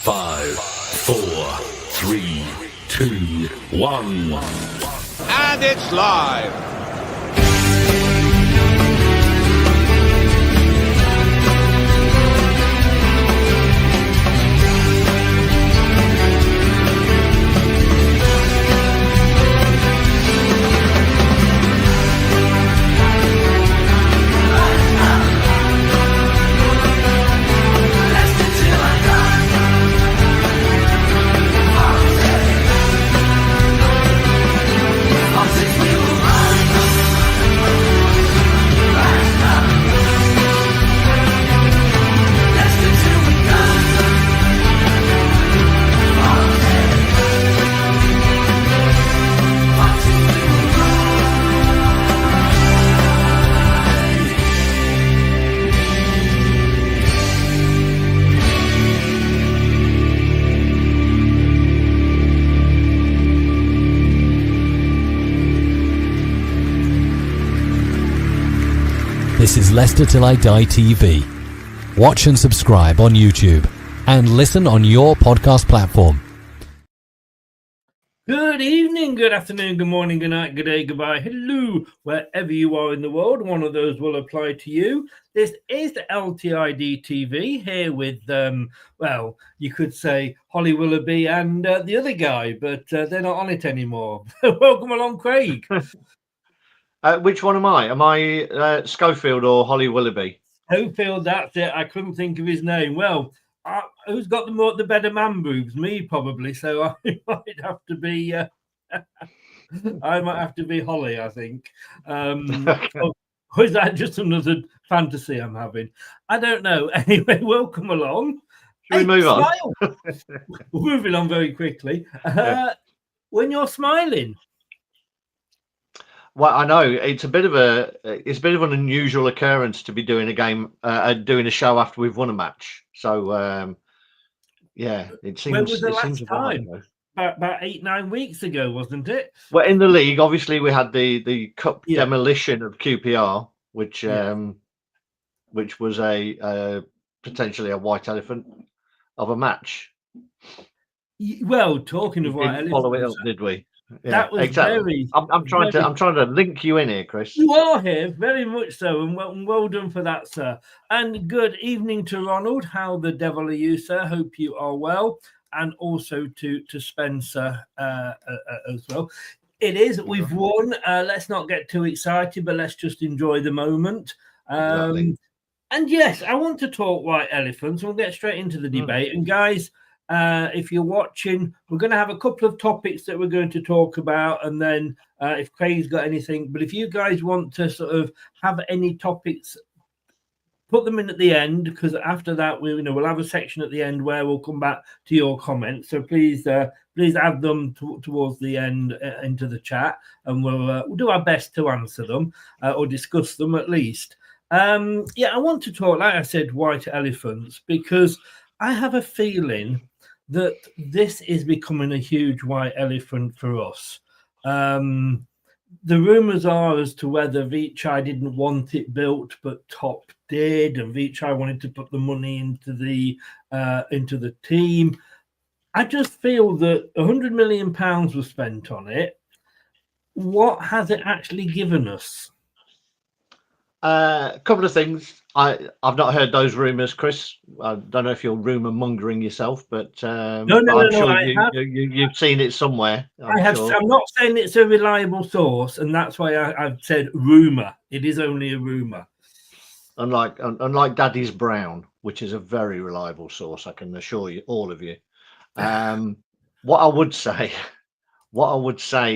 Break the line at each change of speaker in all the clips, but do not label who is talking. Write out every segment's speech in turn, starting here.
5, 4, 3, 2, 1.
And it's live.
This is Leicester Till I Die TV. Watch and subscribe on YouTube and listen on your podcast platform.
Good evening, good afternoon, good morning, good night, good day, goodbye, hello, wherever you are in the world. One of those will apply to you. This is the LTID TV here with, well, you could say Holly Willoughby and the other guy, but they're not on it anymore. Welcome along, Craig.
Which one am I? Am I Schofield or Holly Willoughby?
Schofield, that's it. I couldn't think of his name. Well, who's got the better man boobs? Me, probably. So I might have to be. I might have to be Holly, I think. Or is that just another fantasy I'm having? I don't know. Anyway, welcome along.
Should we move on?
We're moving on very quickly. When you're smiling.
Well, I know it's a bit of an unusual occurrence to be doing a game, doing a show after we've won a match. So, yeah, it seems.
When was the last
seems
time? About 8-9 weeks ago, wasn't it?
Well, in the league, obviously, we had the cup demolition of QPR, which was a potentially a white elephant of a match.
Well, talking of white elephants,
follow it up, did we? Yeah,
that was
exactly. I'm trying to link you in here, Chris.
You are here, very much so, and well done for that, sir. And good evening to Ronald. How the devil are you, sir? Hope you are well. And also to Spencer as well. It is, we've won. Let's not get too excited, but let's just enjoy the moment.
Exactly.
And yes, I want to talk white elephants. We'll get straight into the debate. And guys, if you're watching, we're going to have a couple of topics that we're going to talk about, and then if Craig's got anything, but if you guys want to sort of have any topics, put them in at the end, because after that we'll have a section at the end where we'll come back to your comments. So please add them towards the end into the chat, and we'll do our best to answer them or discuss them at least. I want to talk, like I said, white elephants, because I have a feeling that this is becoming a huge white elephant for us. The rumours are as to whether Vichai didn't want it built, but Top did, and Vichai wanted to put the money into the team. I just feel that £100 million was spent on it. What has it actually given us?
A couple of things. I've not heard those rumours, Chris. I don't know if you're rumour mongering yourself, but I'm sure you've seen it somewhere. I'm sure.
I'm not saying it's a reliable source, and that's why I've said rumour. It is only a rumour.
Unlike Daddy's Brown, which is a very reliable source, I can assure you, all of you. What I would say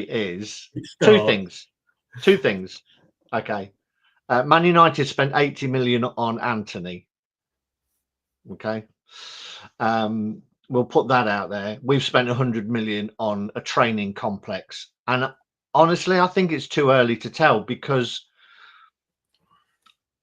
is two things. Okay. Man United spent 80 million on Anthony. Okay. We'll put that out there. We've spent 100 million on a training complex. And honestly, I think it's too early to tell, because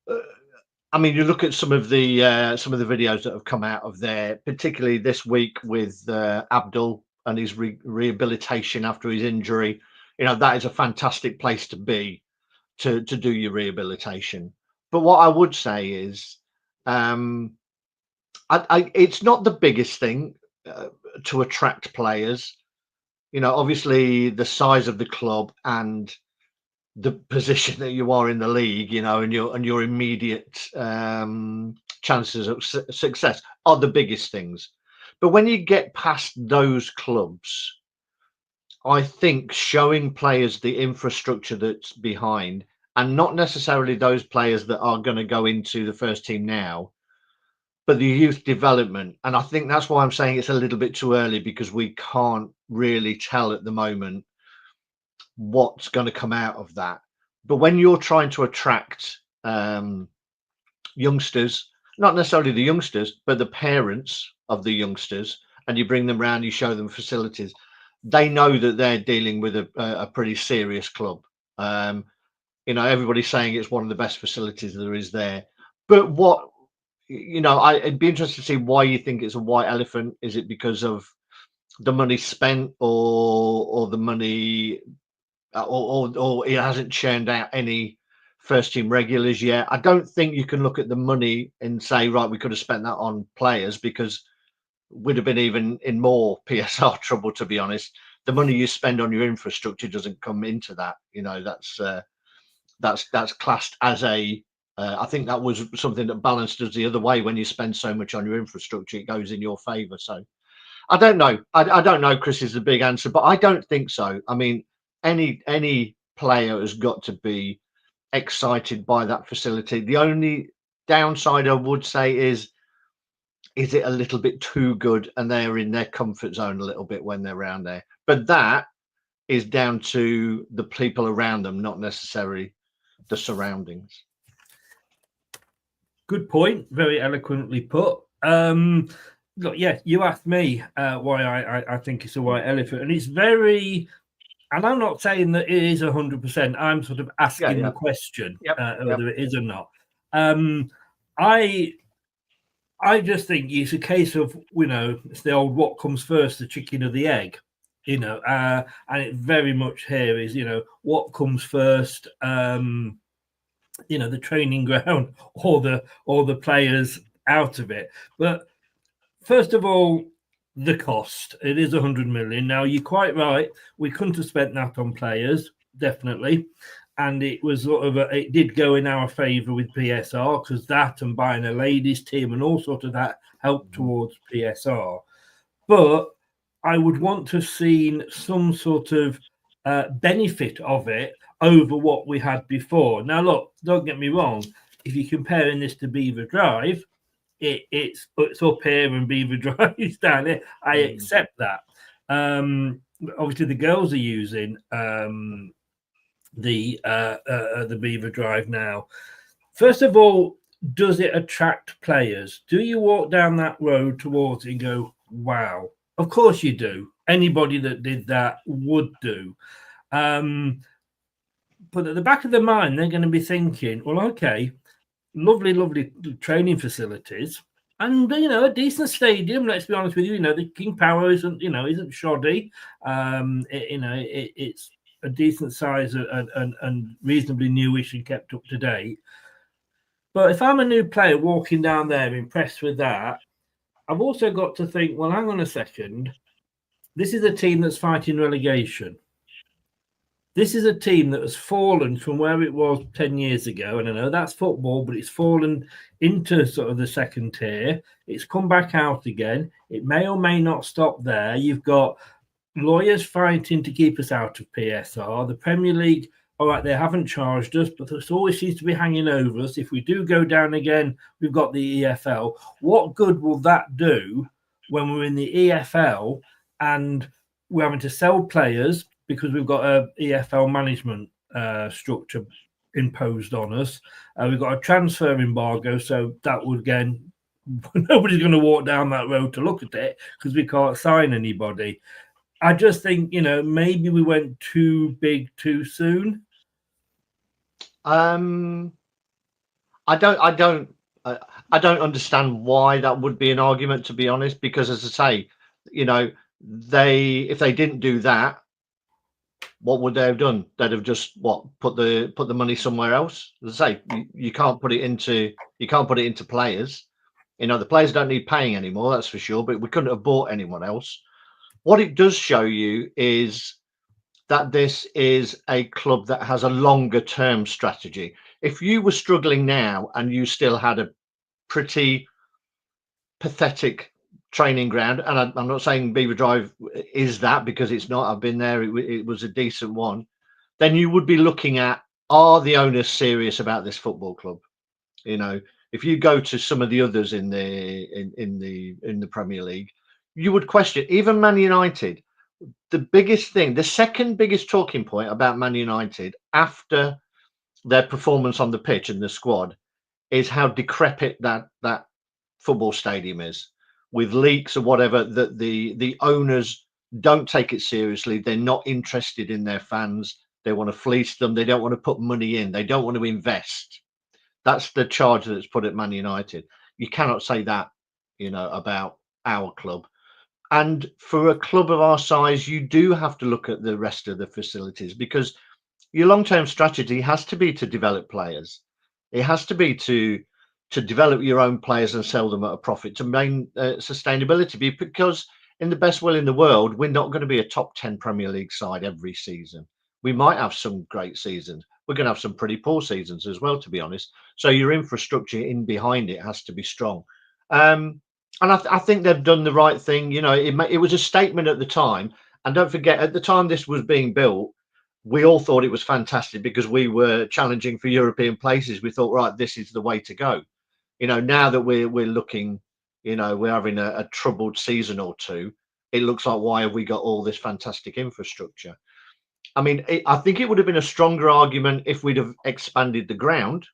you look at some of the videos that have come out of there, particularly this week with Abdul and his rehabilitation after his injury. That is a fantastic place to be to do your rehabilitation. But what I would say is, it's not the biggest thing. to attract players. You know, obviously the size of the club and the position that you are in the league, you know, and your immediate chances of success are the biggest things. But when you get past those clubs, I think showing players the infrastructure that's behind, and not necessarily those players that are going to go into the first team now, but the youth development. And I think that's why I'm saying it's a little bit too early, because we can't really tell at the moment what's going to come out of that. But when you're trying to attract youngsters, not necessarily the youngsters, but the parents of the youngsters, and you bring them around, you show them facilities, they know that they're dealing with a pretty serious club. You know, everybody's saying it's one of the best facilities there is there. But what, you know, I'd be interested to see why you think it's a white elephant. Is it because of the money spent, or the money, or it hasn't churned out any first team regulars yet? I don't think you can look at the money and say, right, we could have spent that on players, because we'd have been even in more PSR trouble, to be honest. The money you spend on your infrastructure doesn't come into that. You know, that's classed as a I think that was something that balanced us the other way. When you spend so much on your infrastructure, it goes in your favor. So I don't know. I don't know, Chris, is the big answer, but I don't think so. I mean, any player has got to be excited by that facility. The only downside I would say is it a little bit too good, and they're in their comfort zone a little bit when they're around there. But that is down to the people around them, not necessarily the surroundings.
Good point. Very eloquently put. Look, yeah, you asked me why I think it's a white elephant, and it's very. And I'm not saying that it is 100%. I'm sort of asking the question whether it is or not. I just think it's a case of, you know, it's the old what comes first, the chicken or the egg, you know, and it very much here is, you know, what comes first, you know, the training ground or the players out of it. But first of all, the cost, it is 100 million. Now, you're quite right. We couldn't have spent that on players, definitely. And it was sort of it did go in our favour with PSR, because that and buying a ladies team and all sort of that helped towards PSR. But I would want to have seen some sort of benefit of it over what we had before. Now, look, don't get me wrong. If you're comparing this to Beaver Drive, it's up here and Beaver Drive is down here. I accept that. Obviously, the girls are using the Beaver Drive now. First of all, does it attract players? Do you walk down that road towards it and go, wow? Of course you do. Anybody that did that would do. But at the back of their mind, they're going to be thinking, well, okay, lovely training facilities, and, you know, a decent stadium. Let's be honest with you. You know, the King Power isn't shoddy. It's a decent size and reasonably newish and kept up to date. But if I'm a new player walking down there, impressed with that, I've also got to think, well, hang on a second. This is a team that's fighting relegation. This is a team that has fallen from where it was 10 years ago. And I know that's football, but it's fallen into sort of the second tier. It's come back out again. It may or may not stop there. You've got lawyers fighting to keep us out of PSR. The Premier League, all right, they haven't charged us, but this always seems to be hanging over us. If we do go down again, we've got the EFL. What good will that do when we're in the EFL and we're having to sell players because we've got a EFL management structure imposed on us? We've got a transfer embargo, so that would, again, nobody's going to walk down that road to look at it because we can't sign anybody. I just think, you know, maybe we went too big too soon.
I don't understand why that would be an argument, to be honest, because, as I say, you know, if they didn't do that, what would they have done? They'd have just put the money somewhere else. As I say, you can't put it into players. You know, the players don't need paying anymore, that's for sure, but we couldn't have bought anyone else. What it does show you is that this is a club that has a longer term strategy. If you were struggling now and you still had a pretty pathetic training ground, and I'm not saying Beaver Drive is that, because it's not. I've been there. It was a decent one. Then you would be looking at, are the owners serious about this football club? You know, if you go to some of the others in the Premier League, you would question even Man United. The biggest thing, the second biggest talking point about Man United after their performance on the pitch and the squad is how decrepit that football stadium is, with leaks or whatever, that the owners don't take it seriously. They're not interested in their fans. They want to fleece them. They don't want to put money in. They don't want to invest. That's the charge that's put at Man United. You cannot say that, you know, about our club. And for a club of our size, you do have to look at the rest of the facilities, because your long-term strategy has to be to develop players. It has to be to develop your own players and sell them at a profit to maintain sustainability. Because in the best will in the world, we're not going to be a top 10 Premier League side every season. We might have some great seasons. We're going to have some pretty poor seasons as well, to be honest. So your infrastructure in behind it has to be strong. And I think they've done the right thing. You know, it was a statement at the time. And don't forget, at the time this was being built, we all thought it was fantastic because we were challenging for European places. We thought, right, this is the way to go. You know, now that we're looking, you know, we're having a troubled season or two, it looks like, why have we got all this fantastic infrastructure? I mean, I think it would have been a stronger argument if we'd have expanded the ground,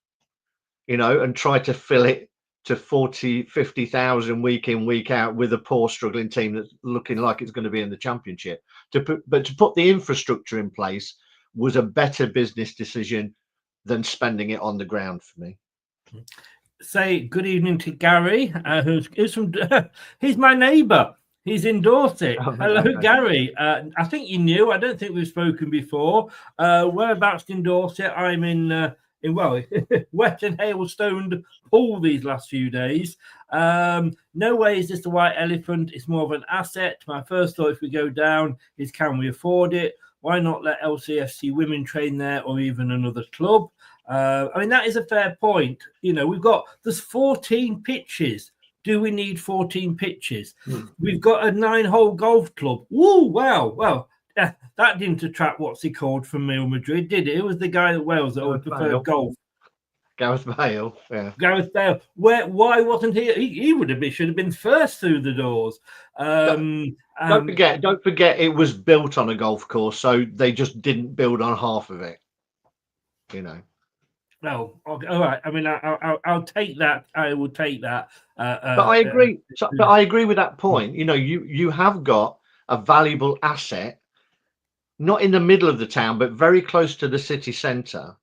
you know, and tried to fill it to 40, 50,000 week in, week out with a poor struggling team that's looking like it's going to be in the Championship. But to put the infrastructure in place was a better business decision than spending it on the ground for me.
Say good evening to Gary, who's from, he's my neighbour. He's in Dorset.
Oh,
Hello,
okay.
Gary. I think you knew. I don't think we've spoken before. Whereabouts in Dorset? I'm in well, wet and hailstoned Poole these last few days. No way is this the white elephant. It's more of an asset. My first thought, if we go down, is can we afford it? Why not let LCFC women train there, or even another club? I mean, that is a fair point. You know, there's 14 pitches. Do we need 14 pitches? We've got a 9-hole golf club. Woo, wow. Well, that didn't attract what's he called from Real Madrid, did it? It was the guy at Wales that always preferred golf.
Gareth Bale, yeah.
Gareth Bale. Why wasn't he? He should have been first through the doors.
Don't forget, it was built on a golf course, so they just didn't build on half of it. You know.
Well, okay, all right. I mean, I'll take that. I will take that.
But I agree. But I agree with that point. You know, you have got a valuable asset, not in the middle of the town, but very close to the city centre,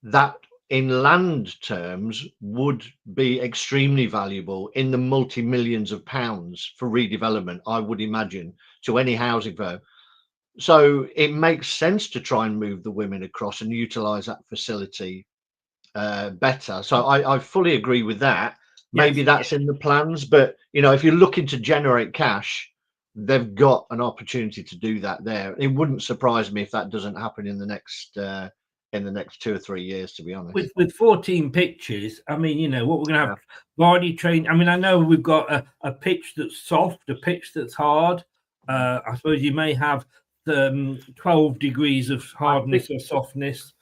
that in land terms would be extremely valuable in the multi-millions of pounds for redevelopment, I would imagine, to any housing firm. So it makes sense to try and move the women across and utilise that facility better. So I fully agree with that. Maybe that's in the plans, but you know, if you're looking to generate cash, they've got an opportunity to do that there. It wouldn't surprise me if that doesn't happen in the next 2 or 3 years, to be honest.
With 14 pitches, I mean, you know, what we're going to have body train. I mean, I know we've got a pitch that's soft, a pitch that's hard. I suppose you may have the 12 degrees of hardness or softness.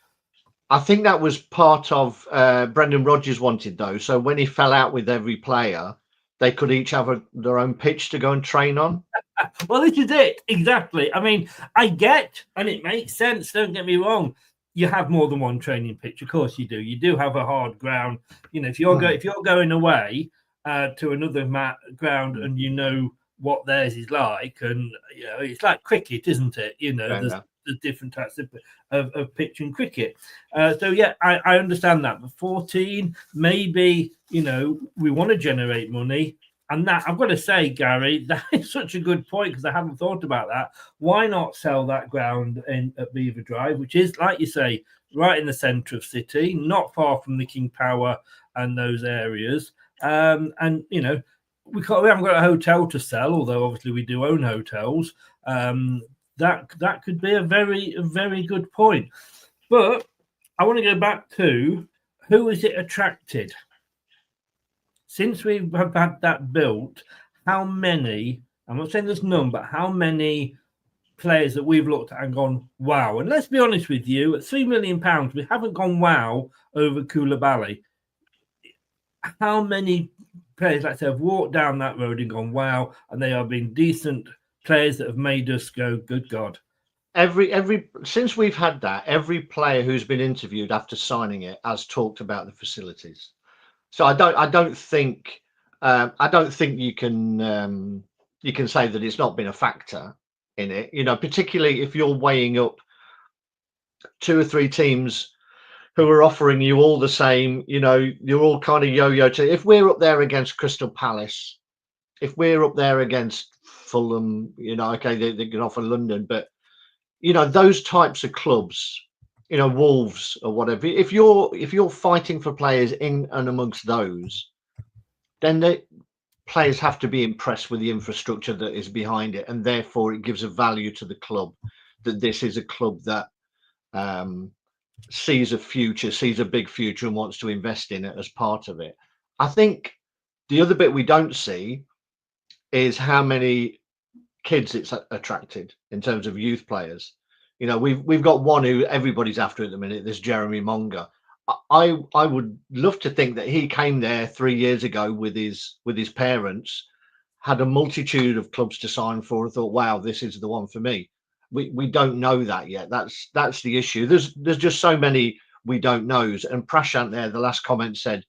I think that was part of Brendan Rodgers wanted, though. So when he fell out with every player, they could each have their own pitch to go and train on.
Well, this is it. Exactly. I mean, I get, and it makes sense. Don't get me wrong. You have more than one training pitch. Of course you do. You do have a hard ground. You know, if you're going away to another ground and you know what theirs is like, and you know, it's like cricket, isn't it? You know, there's different types of pitch in cricket. So yeah, I understand that. But 14, maybe, you know, we want to generate money. And that, I've got to say, Gary, that is such a good point, because I haven't thought about that. Why not sell that ground at Beaver Drive, which is, like you say, right in the centre of City, not far from the King Power and those areas. And we haven't got a hotel to sell, although obviously we do own hotels. That could be a very good point. But I want to go back to who has it attracted? Since we have had that built, how many, I'm not saying there's none, but how many players that we've looked at and gone, wow? And let's be honest with you, at £3 million, we haven't gone wow over Koulibaly. How many players, like I said, have walked down that road and gone wow, and they have been decent players that have made us go, good God.
Every since we've had that, every player who's been interviewed after signing it has talked about the facilities. So I don't think you can say that it's not been a factor in it. Particularly if you're weighing up 2 or 3 teams who are offering you all the same. You're all kind of yo-yo. If we're up there against Crystal Palace, if we're up there against Fulham, okay, they can offer London, but those types of clubs, Wolves or whatever, if you're fighting for players in and amongst those, then the players have to be impressed with the infrastructure that is behind it, and therefore it gives a value to the club that this is a club that sees a big future and wants to invest in it as part of it. I think the other bit we don't see is how many kids it's attracted in terms of youth players. We've got one who everybody's after at the minute, this Jeremy Monga. I would love to think that he came there 3 years ago with his parents, had a multitude of clubs to sign for, and thought, wow, this is the one for me. We don't know that yet. That's the issue. There's just so many we don't know. And Prashant there, the last comment said,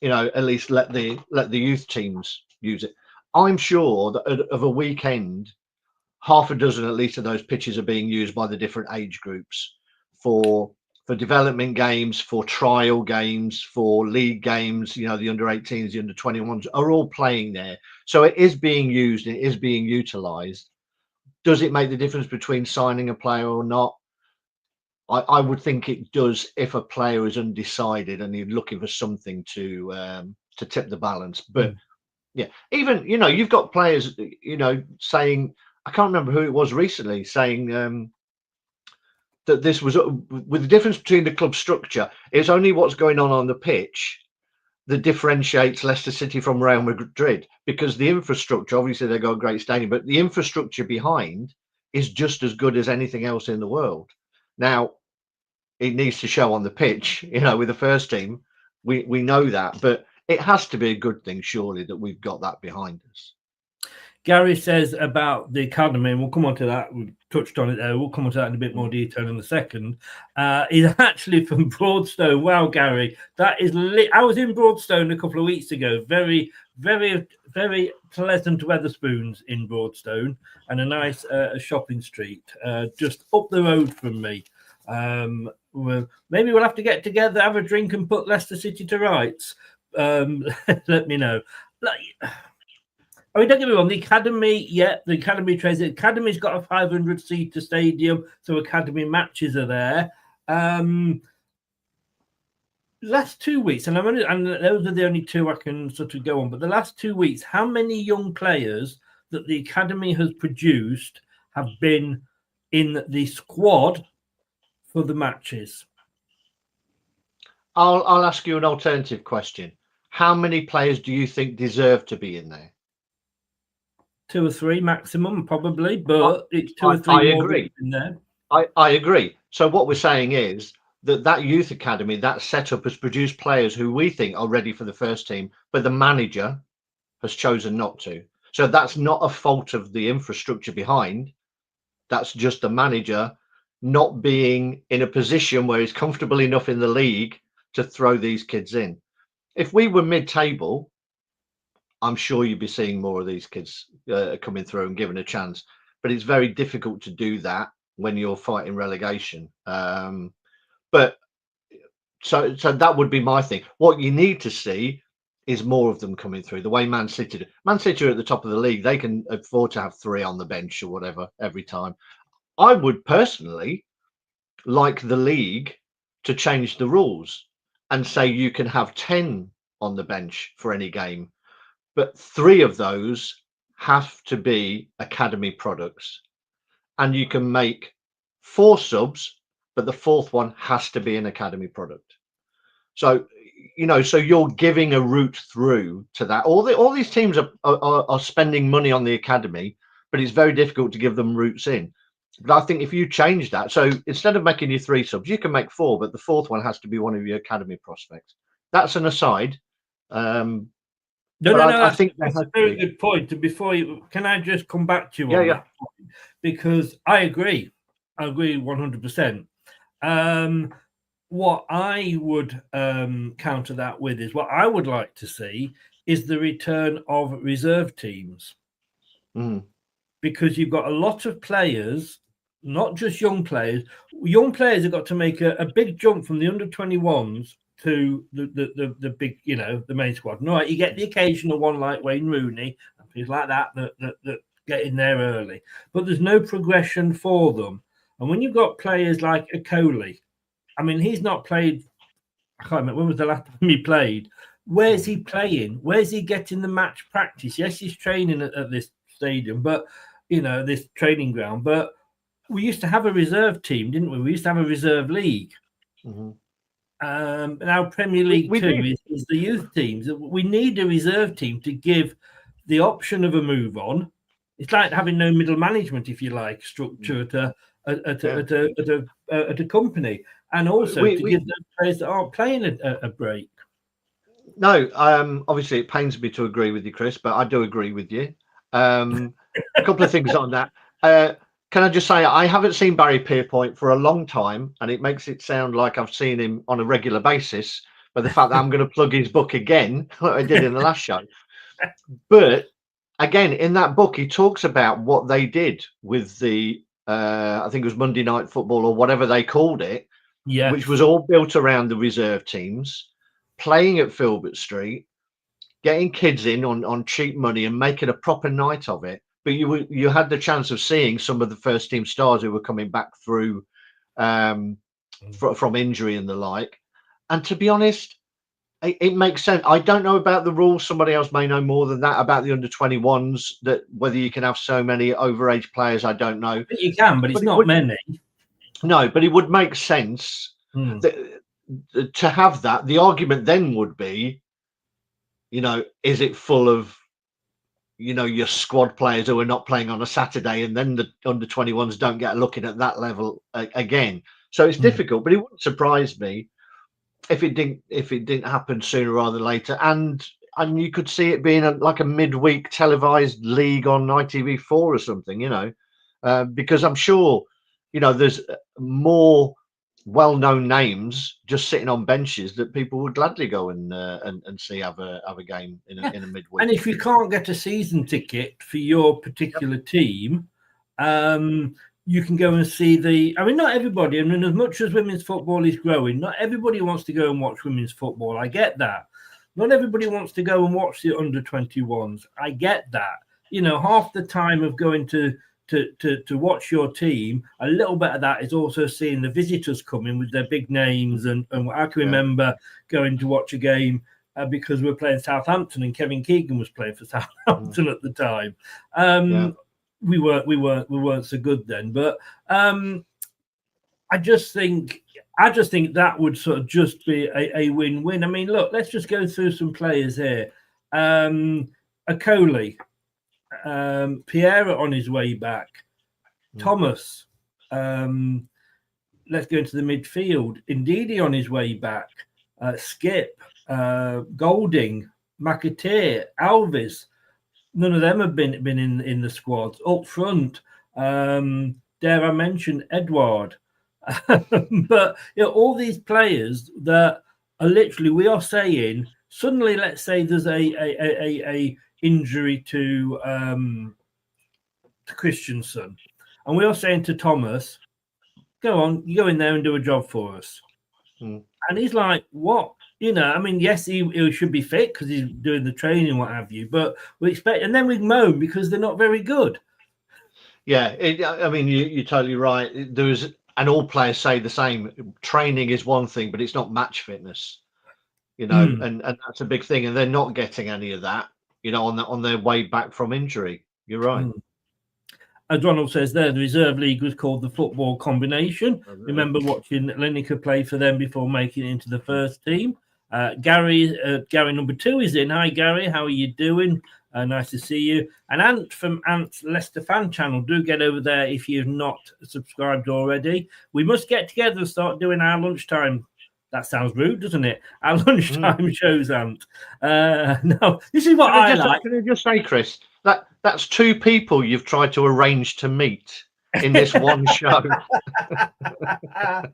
at least let the youth teams use it. I'm sure that of a weekend, half a dozen at least of those pitches are being used by the different age groups for development games, for trial games, for league games. The under 18s, the under 21s are all playing there. So it is being used, it is being utilized. Does it make the difference between signing a player or not? I would think it does if a player is undecided and you're looking for something to tip the balance. But yeah, even you've got players saying, I can't remember who it was recently, saying that this was with the difference between the club structure, it's only what's going on the pitch that differentiates Leicester City from Real Madrid, because the infrastructure, obviously they've got a great stadium, but the infrastructure behind is just as good as anything else in the world. Now, it needs to show on the pitch, with the first team. We know that, but it has to be a good thing, surely, that we've got that behind us.
Gary says about the academy, and we'll come on to that. We've touched on it there. We'll come on to that in a bit more detail in a second. He's actually from Broadstone. Wow, Gary, that is I was in Broadstone a couple of weeks ago. Very, very, very pleasant Weatherspoons in Broadstone, and a nice shopping street just up the road from me. Maybe we'll have to get together, have a drink, and put Leicester City to rights. Let me know. Don't get me wrong, the academy, the academy trains. The academy's got a 500-seater stadium, so academy matches are there. Last 2 weeks, and those are the only 2 I can sort of go on, but the last 2 weeks, how many young players that the academy has produced have been in the squad for the matches?
I'll ask you an alternative question. How many players do you think deserve to be in there?
2 or 3 maximum, probably, but it's 2 or 3
I
more
agree.
in there.
I agree. So what we're saying is that youth academy, that setup, has produced players who we think are ready for the first team, but the manager has chosen not to. So that's not a fault of the infrastructure behind. That's just the manager not being in a position where he's comfortable enough in the league to throw these kids in. If we were mid-table, I'm sure you'd be seeing more of these kids coming through and given a chance. But it's very difficult to do that when you're fighting relegation. But so that would be my thing. What you need to see is more of them coming through. The way Man City are at the top of the league, they can afford to have 3 on the bench or whatever every time. I would personally like the league to change the rules and say you can have 10 on the bench for any game, but 3 of those have to be academy products, and you can make 4 subs, but the 4th one has to be an academy product. So, so you're giving a route through to that. All these teams are spending money on the academy, but it's very difficult to give them routes in. But I think if you change that, so instead of making your 3 subs, you can make 4, but the 4th one has to be one of your academy prospects. That's an aside.
No,
I think
that's a very good point. And before can I just come back to you on that point? Because I agree 100%. What I would counter that with is what I would like to see is the return of reserve teams. Because you've got a lot of players, not just young players. Young players have got to make a big jump from the under-21s to the big, the main squad. No, you get the occasional one like Wayne Rooney and things like that get in there early, but there's no progression for them. And when you've got players like Okoli, I mean, he's not played. I can't remember when was the last time he played. Where's he playing? Where's he getting the match practice? Yes, he's training at this stadium, but this training ground. But we used to have a reserve team, didn't we? We used to have a reserve league. Now Premier League
we
2 is the youth teams. We need a reserve team to give the option of a move on. It's like having no middle management, if you like, structure at a company, and also to give those players that aren't playing a break.
No, obviously it pains me to agree with you, Chris, but I do agree with you. A couple of things on that. Can I just say I haven't seen Barry Pierpoint for a long time, and it makes it sound like I've seen him on a regular basis. But the fact that I'm going to plug his book again, like I did in the last show. But again, in that book, he talks about what they did with the, I think it was Monday Night Football or whatever they called it, which was all built around the reserve teams, playing at Filbert Street, getting kids in on cheap money and making a proper night of it. But you had the chance of seeing some of the first team stars who were coming back through from injury and the like. And to be honest, it makes sense. I don't know about the rules. Somebody else may know more than that about the under-21s, that whether you can have so many overage players, I don't know.
You can, but it's not many.
No, but it would make sense that, to have that. The argument then would be, is it full of, your squad players who are not playing on a Saturday, and then the under-21s don't get looking at that level again. So it's difficult, but it wouldn't surprise me if it didn't happen sooner rather than later. And you could see it being like a midweek televised league on ITV4 or something, because I'm sure, there's more well-known names just sitting on benches that people would gladly go and see have a game in a midweek.
And if you can't get a season ticket for your particular team, you can go and see not everybody. I mean, as much as women's football is growing, not everybody wants to go and watch women's football. I get that. Not everybody wants to go and watch the under-21s. I get that. Half the time of going to watch your team, a little bit of that is also seeing the visitors coming with their big names. And I can remember going to watch a game because we were playing Southampton and Kevin Keegan was playing for Southampton at the time. We weren't so good then, but I just think that would sort of just be a win-win. I mean, look, let's just go through some players here. Okoli, Pierre on his way back, Thomas. Let's go into the midfield. Ndidi on his way back, Skip, Golding, McAteer, Alves. None of them have been in the squad. Up front, dare I mention Edward? But all these players that are literally, we are saying suddenly, let's say there's a injury to Christensen, and we are saying to Thomas, go on, you go in there and do a job for us. And he's like, what? I mean, yes, he should be fit because he's doing the training, what have you. But we expect, and then we moan because they're not very good.
Yeah, I mean, you're totally right. And all players say the same. Training is one thing, but it's not match fitness. you know, and that's a big thing. And they're not getting any of that, you know, on their way back from injury. You're right.
As Ronald says there, the reserve league was called the Football Combination. Remember watching Lineker play for them before making it into the first team. Gary number 2 is in. Hi, Gary. How are you doing? Nice to see you. And Ant from Ant's Leicester fan channel. Do get over there if you've not subscribed already. We must get together and start doing our lunchtime. That sounds rude, doesn't it? Our lunchtime shows, Ant. No, this is what I like.
Can I just say, Chris, that's 2 people you've tried to arrange to meet in this one show.
I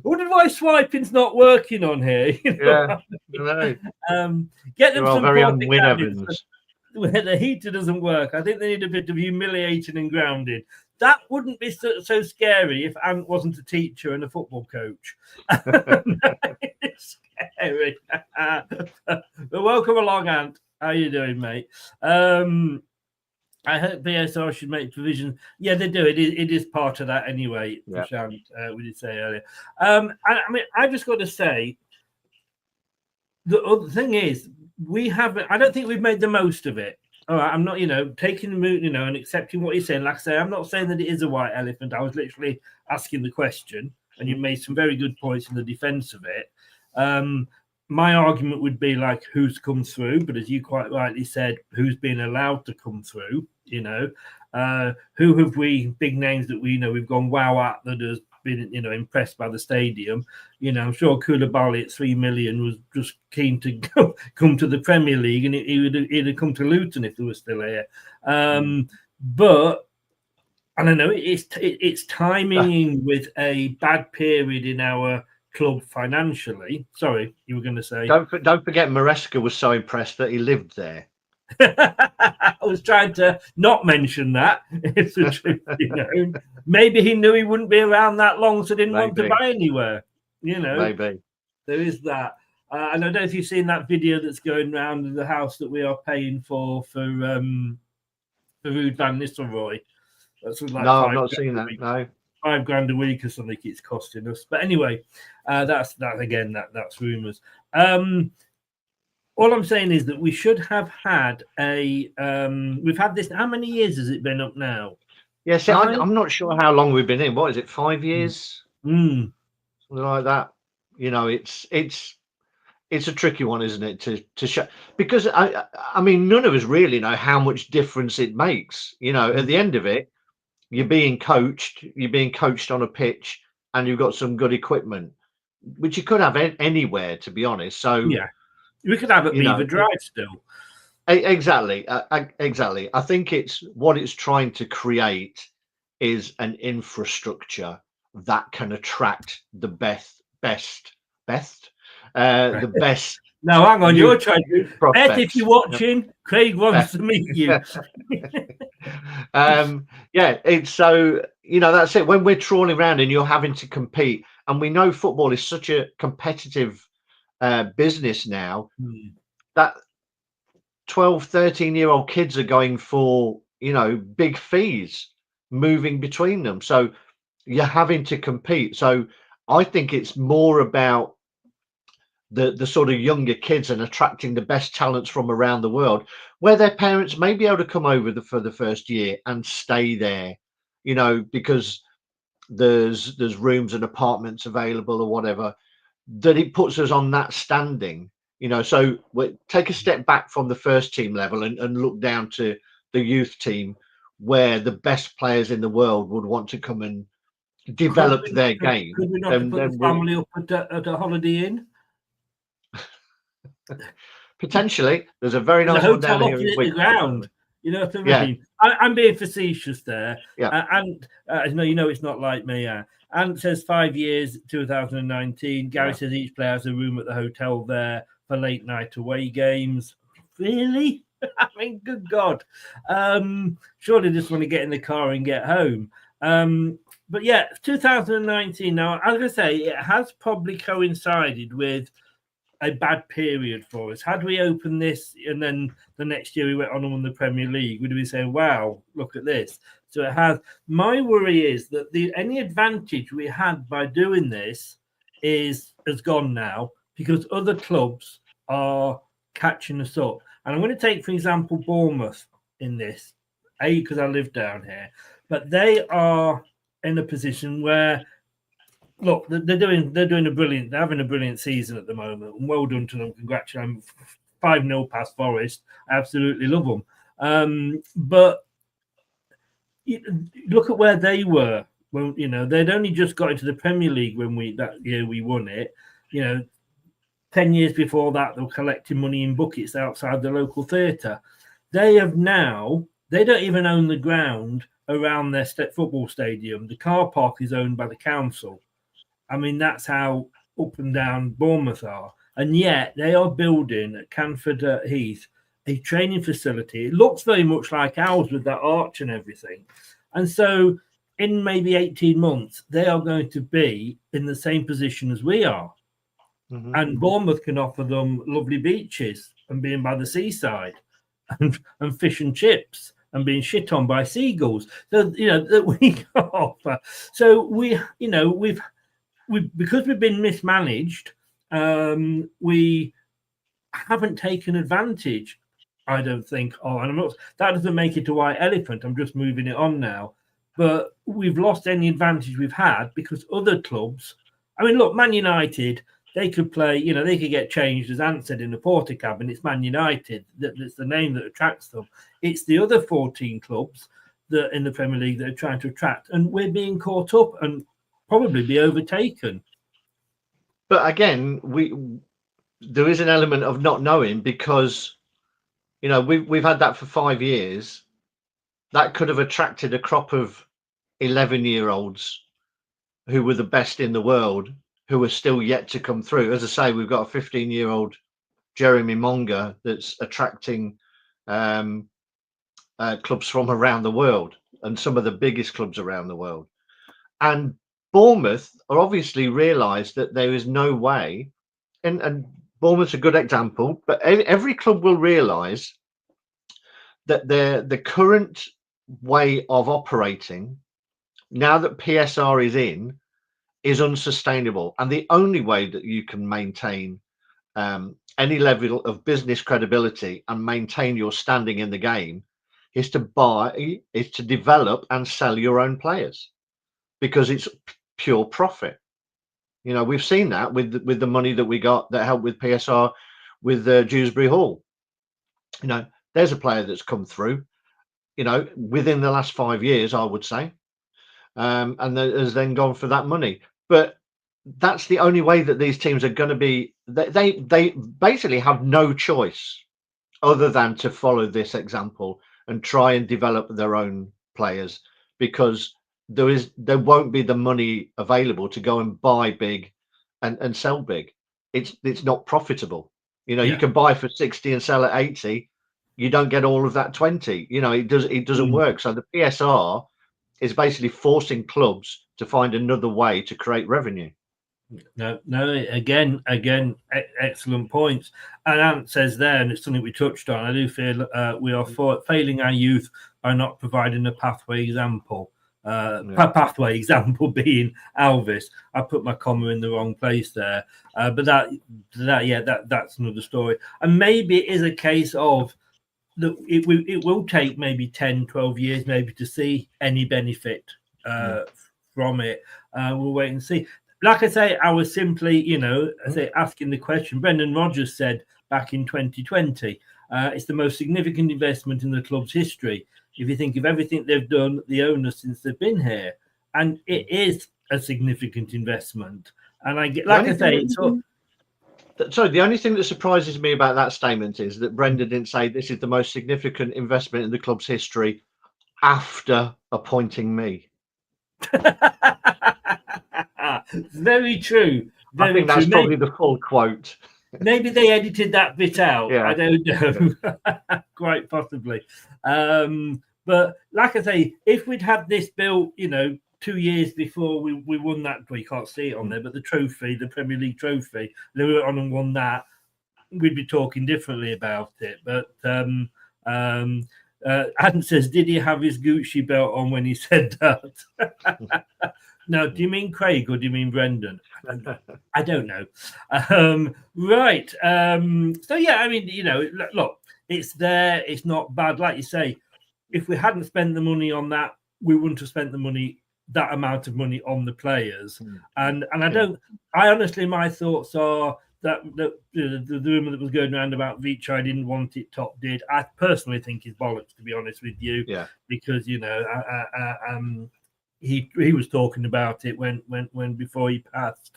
wonder why swiping's not working on here. You know?
Yeah, I know.
Get them some
very
Baltic
Evans.
where the heater doesn't work. I think they need a bit of humiliating and grounding. That wouldn't be so scary if Ant wasn't a teacher and a football coach. It's scary. But welcome along, Ant. How you doing, mate? I hope BSR should make provision. Yeah, they do. It is part of that anyway. Yeah. We did say earlier. I mean, I just got to say, the other thing is, we haven't. I don't think we've made the most of it. All right, I'm not, taking the mood, and accepting what you're saying. Like I say, I'm not saying that it is a white elephant. I was literally asking the question, and you made some very good points in the defense of it. My argument would be like who's come through, but as you quite rightly said, who's been allowed to come through, who have we, big names that we know we've gone wow at that has been, impressed by the stadium. I'm sure Koulibaly at 3 million was just keen to come to the Premier League, and he'd have come to Luton if he was still here. But I don't know, it's timing with a bad period in our club financially. Sorry, you were going to say.
Don't forget, Maresca was so impressed that he lived there.
I was trying to not mention that. It's the truth, Maybe he knew he wouldn't be around that long, so didn't want to buy anywhere.
Maybe
there is that. And I don't know if you've seen that video that's going around in the house that we are paying for Ruud van Nistelrooy. That's like
no, I'm not seeing that. No.
$5,000 a week or something it's costing us. But anyway, that's rumours. All I'm saying is that we should have had we've had this. How many years has it been up now?
Yeah, see, I'm not sure how long we've been in. What is it? 5 years? Something like that. It's a tricky one, isn't it? To show, because I mean, none of us really know how much difference it makes. At the end of it, you're being coached on a pitch, and you've got some good equipment, which you could have anywhere, to be honest. So
yeah, we could have it Beaver Drive still.
Exactly. I think what it's trying to create is an infrastructure that can attract the best.
No, hang on, you're trying to. Beth, if you're watching, Craig wants to meet you.
Yeah, it's so that's it. When we're trawling around and you're having to compete, and we know football is such a competitive business now that 12, 13-year-old kids are going for big fees moving between them. So you're having to compete. So I think it's more about the sort of younger kids and attracting the best talents from around the world, where their parents may be able to come over for the first year and stay there, because there's rooms and apartments available or whatever, that it puts us on that standing, so we take a step back from the first team level and look down to the youth team, where the best players in the world would want to come and develop their game.
Could we not put the family up at a Holiday Inn?
Potentially. There's a very nice one down here in
the ground. You know what I mean? I'm being facetious there.
Yeah.
And it's not like me. Ant says 5 years, 2019. Gary says each player has a room at the hotel there for late night away games. Really? I mean, good God. Surely just want to get in the car and get home. But yeah, 2019. Now, as I say, it has probably coincided with a bad period for us. Had we opened this and then the next year we went on and won the Premier League, we'd be saying, wow, look at this. So it has. My worry is that any advantage we had by doing this has gone now, because other clubs are catching us up. And I'm going to take, for example, Bournemouth in this, because I live down here, but they are in a position where, look, they're having a brilliant season at the moment, and well done to them. Congratulations. 5-0 past Forest. I absolutely love them. But look at where they were when, they'd only just got into the Premier League when that year we won it. 10 years before that, they were collecting money in buckets outside the local theatre. They don't even own the ground around their football stadium. The car park is owned by the council. I mean, that's how up and down Bournemouth are. And yet they are building at Canford Heath a training facility. It looks very much like ours with that arch and everything. And so in maybe 18 months, they are going to be in the same position as we are. Mm-hmm. And Bournemouth can offer them lovely beaches and being by the seaside and fish and chips and being shit on by seagulls. So, that we can offer. So we've because we've been mismanaged, we haven't taken advantage, I don't think. That doesn't make it a white elephant. I'm just moving it on now. But we've lost any advantage we've had because other clubs, I mean, look, Man United, they could play, they could get changed, as Ant said, in the porter cabin. It's Man United. That's the name that attracts them. It's the other 14 clubs that in the Premier League that are trying to attract. And we're being caught up and probably be overtaken.
But again, there is an element of not knowing because, we've had that for 5 years. That could have attracted a crop of 11-year-olds who were the best in the world, who are still yet to come through. As I say, we've got a 15-year-old Jeremy Monga that's attracting clubs from around the world and some of the biggest clubs around the world. And Bournemouth are obviously realised that there is no way, and Bournemouth's a good example, but every club will realise that the current way of operating, now that PSR is in, is unsustainable. And the only way that you can maintain any level of business credibility and maintain your standing in the game is to develop and sell your own players, because it's pure profit. We've seen that with the money that we got that helped with PSR with Dewsbury Hall. There's a player that's come through, within the last 5 years, I would say, and has then gone for that money. But that's the only way that these teams are going to be. They basically have no choice other than to follow this example and try and develop their own players, because there won't be the money available to go and buy big and sell big. It's not profitable. You can buy for 60 and sell at 80. You don't get all of that 20. It doesn't work. So the PSR is basically forcing clubs to find another way to create revenue.
No, again, excellent points. And Ant says there, and it's something we touched on, I do feel we are failing our youth by not providing a pathway example. Pathway example being Alvis. I put my comma in the wrong place there. But that's another story. And maybe it is a case of that it will take maybe 10, 12 years maybe to see any benefit from it. We'll wait and see. Like I say, I was simply, asking the question. Brendan Rodgers said back in 2020, it's the most significant investment in the club's history. If you think of everything they've done, the owners, since they've been here, and it is a significant investment. And
Sorry, the only thing that surprises me about that statement is that Brendan didn't say this is the most significant investment in the club's history after appointing me.
Very true.
I think that's probably the full quote.
Maybe they edited that bit out.
Yeah.
I don't know. Quite possibly. But like I say, if we'd had this built, 2 years before we won that, well, you can't see it on there, but the trophy, the Premier League trophy, they went on and won that, we'd be talking differently about it. But Adam says, did he have his Gucci belt on when he said that? Now, do you mean Craig or do you mean Brendan? I don't know. Right. So, yeah, I mean, look, it's there. It's not bad. Like you say, if we hadn't spent the money on that, we wouldn't have spent that amount of money on the players. And I honestly, my thoughts are that the rumor that was going around about Vichai didn't want it, Top did. I personally think is bollocks, to be honest with you.
Yeah.
Because, he was talking about it when before he passed.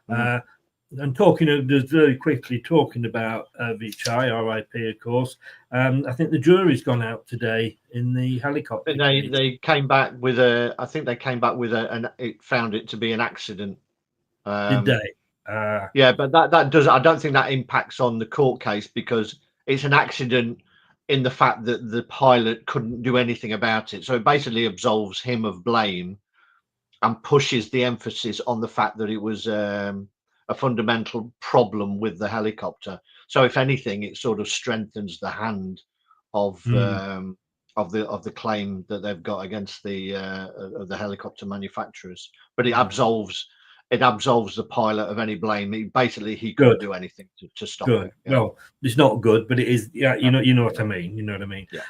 And just very quickly talking about Vichai, RIP, of course. I think the jury's gone out today in the helicopter.
They came back with it found it to be an accident.
Did they?
Yeah, but that does. I don't think that impacts on the court case because it's an accident in the fact that the pilot couldn't do anything about it. So it basically absolves him of blame and pushes the emphasis on the fact that it was a fundamental problem with the helicopter. So if anything, it sort of strengthens the hand of the claim that they've got against the helicopter manufacturers. But it absolves the pilot of any blame. He couldn't do anything to stop it.
Yeah. Well, it's not good, but it is. Yeah, you know what I mean. You know what I mean.
Yeah.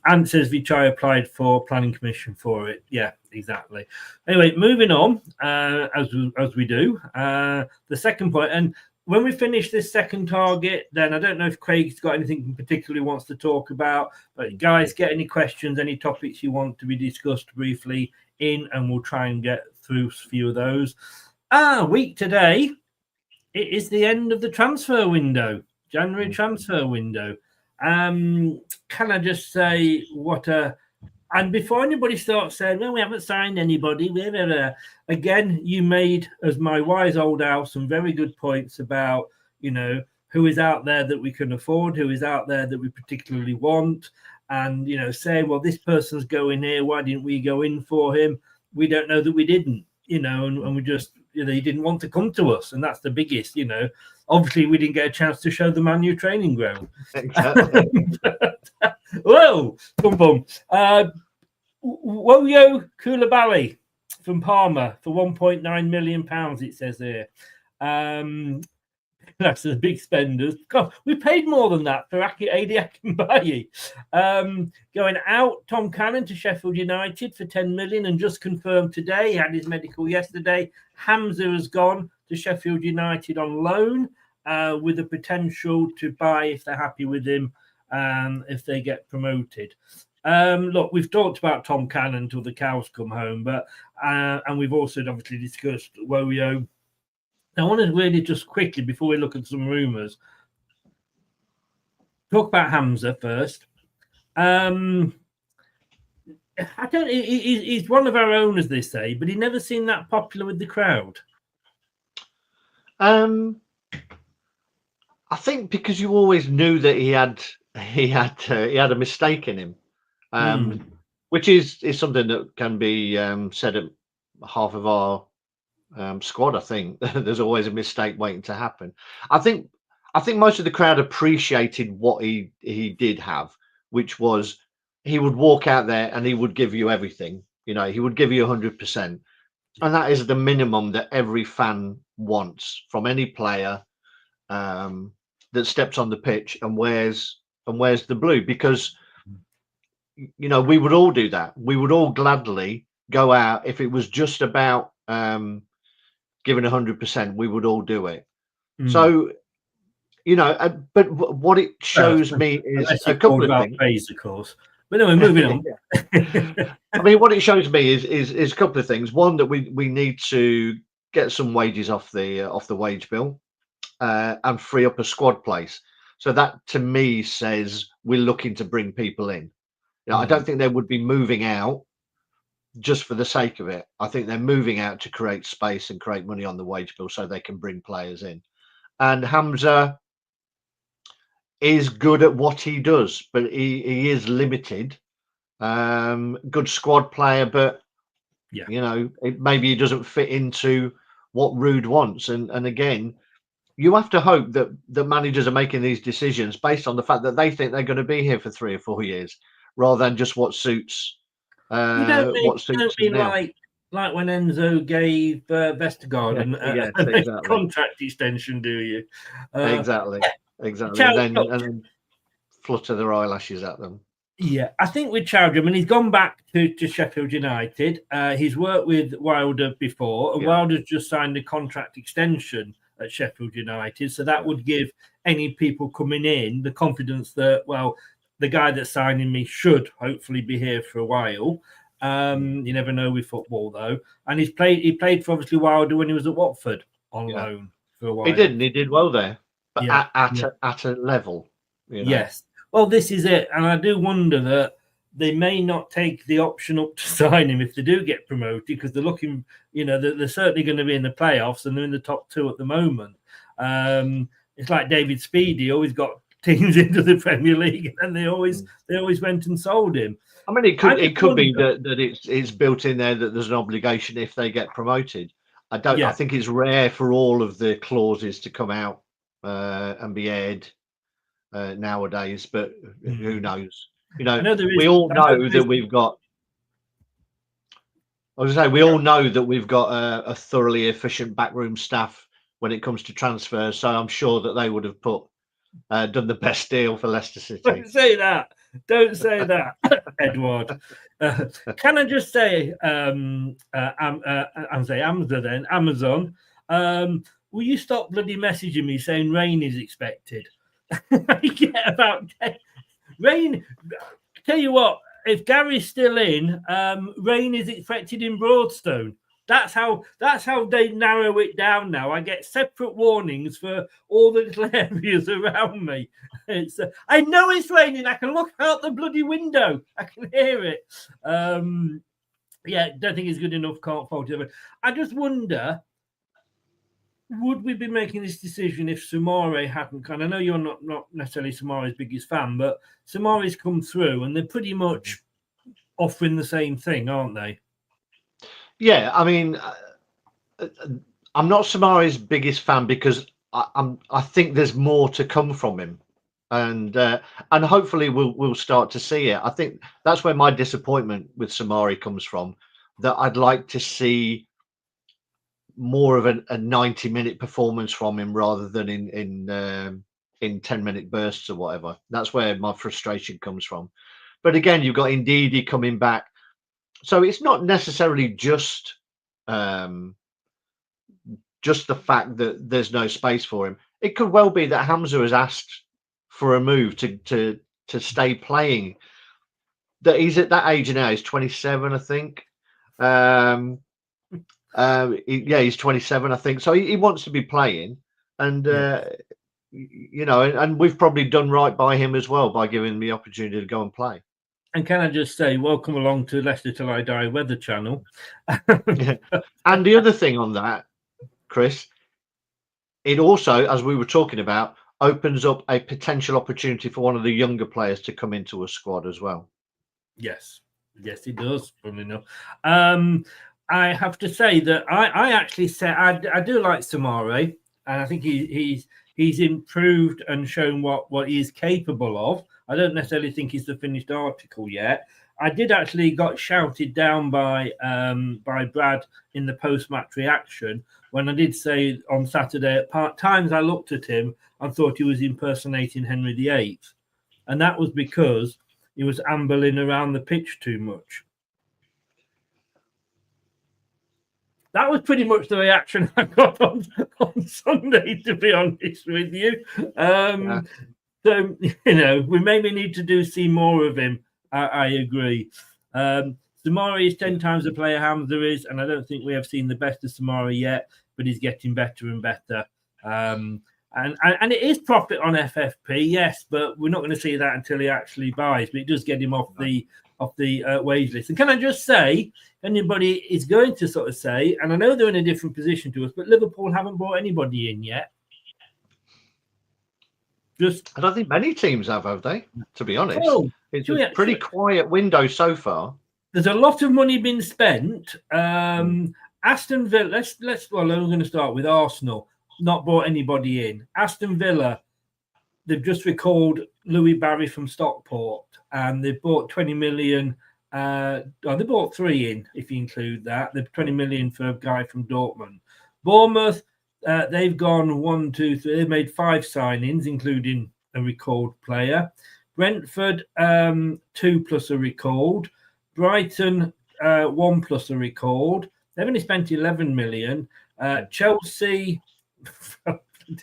And says Vichai applied for planning permission for it. Yeah, exactly. Anyway, moving on as we do. The second point, and when we finish this second target, then I don't know if Craig's got anything particularly wants to talk about. But guys, get any questions, any topics you want to be discussed briefly in, and we'll try and get through a few of those. Week today, it is the end of the transfer window, January transfer window. Can I just say and before anybody starts saying, well, we haven't signed anybody, again, you made, as my wise old owl, some very good points about, who is out there that we can afford, who is out there that we particularly want, and, say, well, this person's going here, why didn't we go in for him? We don't know that we didn't, and we just, he didn't want to come to us, and that's the biggest, Obviously, we didn't get a chance to show the Man U training ground.
Exactly.
Whoa, boom. Woyo Koulibaly from Parma for £1.9 million, it says here. That's the big spenders. God, we paid more than that for Adi Akinbaye. Going out, Tom Cannon to Sheffield United for 10 million and just confirmed today. He had his medical yesterday. Hamza has gone to Sheffield United on loan with the potential to buy if they're happy with him if they get promoted. Look, we've talked about Tom Cannon until the cows come home, but and we've also obviously discussed Woyo. I want to really just quickly, before we look at some rumours, talk about Hamza first. He's one of our own, as they say, but he never seemed that popular with the crowd.
I think because you always knew that he had a mistake in him, which is something that can be said at half of our squad. I think there's always a mistake waiting to happen. I think most of the crowd appreciated what he did have, which was he would walk out there and he would give you everything. He would give you 100%, and that is the minimum that every fan wants from any player that steps on the pitch and wears the blue. Because we would all do that. We would all gladly go out if it was just about giving 100%. We would all do it. So but what it shows me is a couple of things.
Praise, of course. But anyway, moving on.
I mean, what it shows me is a couple of things. One, that we need to get some wages off the wage bill and free up a squad place. So that to me says we're looking to bring people in. I don't think they would be moving out just for the sake of it. I think they're moving out to create space and create money on the wage bill so they can bring players in. And Hamza is good at what he does, but he is limited. Good squad player, but maybe he doesn't fit into what Rude wants. And again, you have to hope that the managers are making these decisions based on the fact that they think they're going to be here for 3 or 4 years, rather than just what suits.
You don't mean like like when Enzo gave Vestergaard
Yes,
a
exactly.
contract extension, do you?
Exactly.
Chow,
And
look,
then flutter their eyelashes at them.
yeah, I think with Chowdhury, I mean, he's gone back to Sheffield United. He's worked with Wilder before, and Wilder's just signed a contract extension at Sheffield United. So that would give any people coming in the confidence that, well, the guy that's signing me should hopefully be here for a while. You never know with football, though. And he played for obviously Wilder when he was at Watford on loan for a while.
He did well there, but at a level. You know?
Yes. Well, this is it. And I do wonder that they may not take the option up to sign him if they do get promoted, because they're looking, they're certainly going to be in the playoffs and they're in the top two at the moment. It's like David Speedy always got teams into the Premier League and they always went and sold him.
I mean, it could be that it's built in there that there's an obligation if they get promoted. I think it's rare for all of the clauses to come out and be aired nowadays, but who knows? We all know that we've got. I was going to say, we all know that we've got a thoroughly efficient backroom staff when it comes to transfers. So I'm sure that they would have done the best deal for Leicester City.
Don't say that. Don't say that, Edward. Can I just say, Amazon? Will you stop bloody messaging me saying rain is expected? Yeah, about rain. Tell you what, if Gary's still in, rain is expected in Broadstone. That's how they narrow it down now. I get separate warnings for all the little areas around me. I know it's raining. I can look out the bloody window. I can hear it. Don't think it's good enough. Can't fault it. I just wonder, would we be making this decision if Soumaré hadn't come? I know you're not necessarily Soumaré's biggest fan, but Soumaré's come through and they're pretty much offering the same thing, aren't they?
Yeah, I mean, I'm not Soumaré's biggest fan because I think there's more to come from him, and hopefully we'll start to see it. I think that's where my disappointment with Soumaré comes from. That I'd like to see more of a 90-minute performance from him rather than in 10-minute bursts or whatever. That's where my frustration comes from. But again, you've got Ndidi coming back. So it's not necessarily just the fact that there's no space for him. It could well be that Hamza has asked for a move to stay playing. That he's at that age now. He's 27, I think. He's 27, I think. So he wants to be playing, and and we've probably done right by him as well by giving him the opportunity to go and play.
And can I just say, welcome along to Leicester Till I Die Weather Channel.
And the other thing on that, Chris, it also, as we were talking about, opens up a potential opportunity for one of the younger players to come into a squad as well. Yes,
it does. Funny enough, I have to say that I actually said I do like Soumaré, and I think he's improved and shown what he's capable of. I don't necessarily think he's the finished article yet. I did actually got shouted down by Brad in the post-match reaction when I did say on Saturday at times I looked at him and thought he was impersonating Henry VIII. And that was because he was ambling around the pitch too much. That was pretty much the reaction I got on Sunday, to be honest with you. So, we maybe need to see more of him. I agree. Samari is 10 times the player Hamza is, and I don't think we have seen the best of Samari yet, but he's getting better and better. And it is profit on FFP, yes, but we're not going to see that until he actually buys. But it does get him off the wage list. And can I just say, anybody is going to sort of say, and I know they're in a different position to us, but Liverpool haven't brought anybody in yet.
I don't think many teams have they? To be honest, it's a pretty quiet window so far.
There's a lot of money been spent. Aston Villa. I'm going to start with Arsenal. Not brought anybody in. Aston Villa. They've just recalled Louis Barry from Stockport, and they've bought 20 million They bought 3 in, if you include that. They're 20 million for a guy from Dortmund. Bournemouth, they've gone 1, 2, 3. They've made 5 signings, including a recalled player. Brentford, 2 plus a recalled. Brighton, 1 plus a recalled. They've only spent 11 million. Chelsea,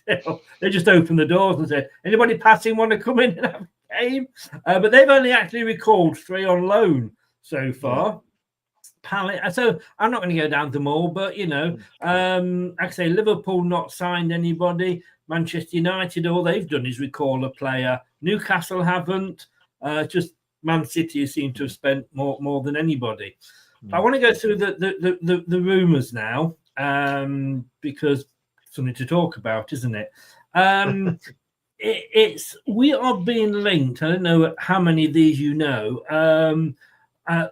they just opened the doors and said, anybody passing want to come in and have a game? But they've only actually recalled 3 on loan so far. So I'm not going to go down them all, but, like I say, Liverpool not signed anybody. Manchester United, all they've done is recall a player. Newcastle haven't. Just Man City seem to have spent more than anybody. I want to go through the rumours now, because something to talk about, isn't it? We are being linked. I don't know how many of these you know.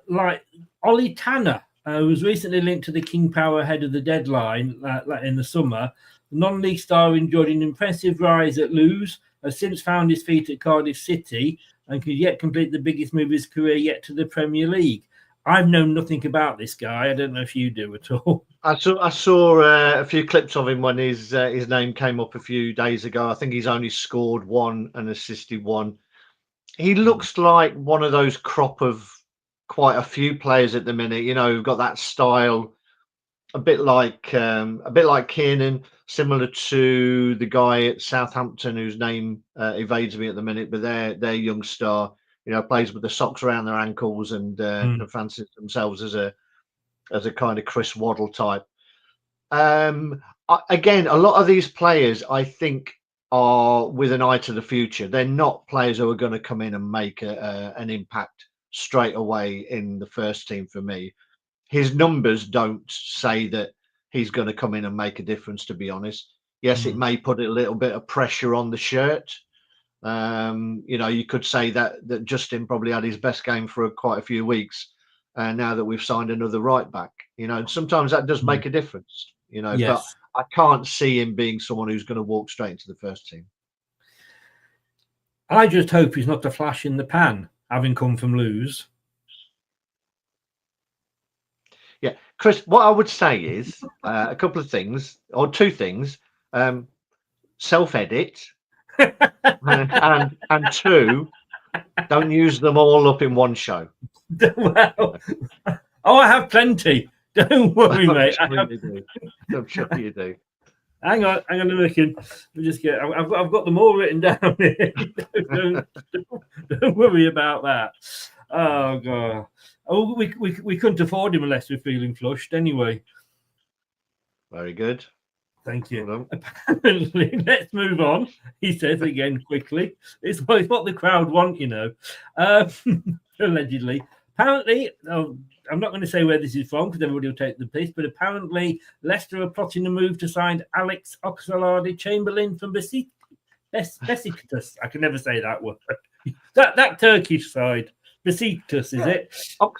Like Ollie Tanner, who was recently linked to the King Power ahead of the deadline in the summer. The non-league star enjoyed an impressive rise at Lewes, has since found his feet at Cardiff City and could yet complete the biggest move of his career yet to the Premier League. I've known nothing about this guy. I don't know if you do at all.
I saw a few clips of him when his name came up a few days ago. I think he's only scored 1 and assisted 1. He looks like one of those crop of quite a few players at the minute, who've got that style, a bit like Kiernan, similar to the guy at Southampton whose name evades me at the minute, but their young star, plays with the socks around their ankles and fancies themselves as a kind of Chris Waddle type. Again, a lot of these players, I think, are with an eye to the future. They're not players who are going to come in and make an impact straight away in the first team for me. His numbers don't say that he's going to come in and make a difference, to be honest. Yes, it may put a little bit of pressure on the shirt. You could say that Justin probably had his best game for quite a few weeks. Now that we've signed another right back, sometimes that does make a difference,
Yes.
But I can't see him being someone who's going to walk straight into the first team.
I just hope he's not a flash in the pan, having come from Lewes.
Yeah, Chris, what I would say is a couple of things, or 2 things. Self-edit, and 2, don't use them all up in one show.
Well, I have plenty. Don't worry, mate.
I'm sure you do.
Hang on a second. I've got them all written down here. don't worry about that. Oh god. Oh, we couldn't afford him unless we're feeling flushed anyway.
Very good.
Thank you. Apparently, let's move on. He says again quickly. It's what the crowd want, allegedly. Apparently, I'm not going to say where this is from because everybody will take the piss, but apparently Leicester are plotting a move to sign Alex Oxlade-Chamberlain from Besiktas. I can never say that word. That Turkish side. Besiktas, is it?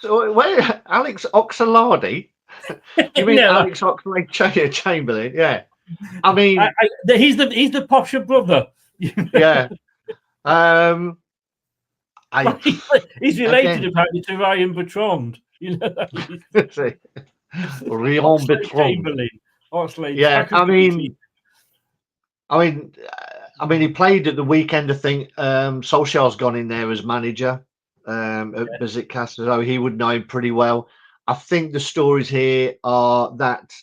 Where Alex Oxlade? You mean
No.
Alex Oxlade-Chamberlain? Yeah. I mean,
he's the posher brother.
Yeah.
He's related apparently to Ryan Bertrand.
Ryan Bertrand. Yeah, I mean, he played at the weekend. I think Solskjaer's gone in there as manager at Besiktas, so he would know him pretty well. I think the stories here are that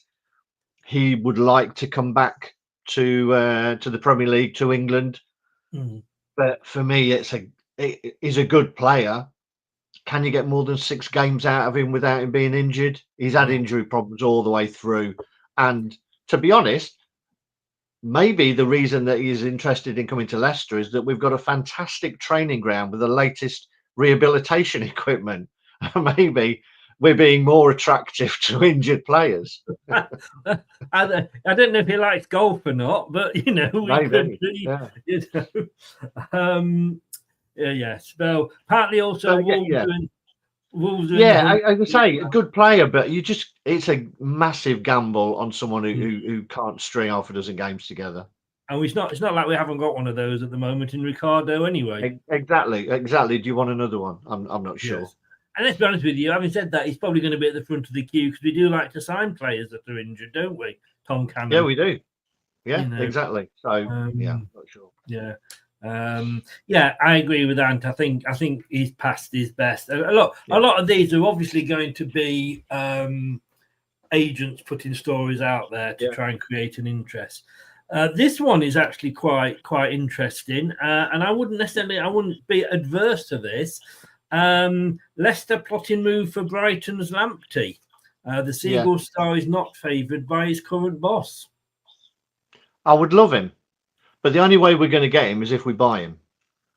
he would like to come back to the Premier League, to England. But for me, he's a good player. Can you get more than 6 games out of him without him being injured? He's had injury problems all the way through. And to be honest, maybe the reason that he's interested in coming to Leicester is that we've got a fantastic training ground with the latest rehabilitation equipment. Maybe we're being more attractive to injured players.
I don't know if he likes golf or not, but
maybe.
Yes. Well, partly also Wolves.
I would say a good player, but it's a massive gamble on someone who can't string half a dozen games together.
And it's not like we haven't got one of those at the moment in Ricardo anyway.
Exactly. Do you want another one? I'm not sure.
Yes. And let's be honest with you, having said that, he's probably going to be at the front of the queue because we do like to sign players that are injured, don't we? Tom Cannon.
Yeah, we do. Yeah,
You know,
exactly. So yeah, not sure.
Yeah. Yeah, I agree with Ant. I think he's past his best. A lot of these are obviously going to be agents putting stories out there to try and create an interest. This one is actually quite interesting, and I wouldn't be adverse to this. Leicester plotting move for Brighton's Lamptey. The Seagull star is not favoured by his current boss.
I would love him, but the only way we're going to get him is if we buy him.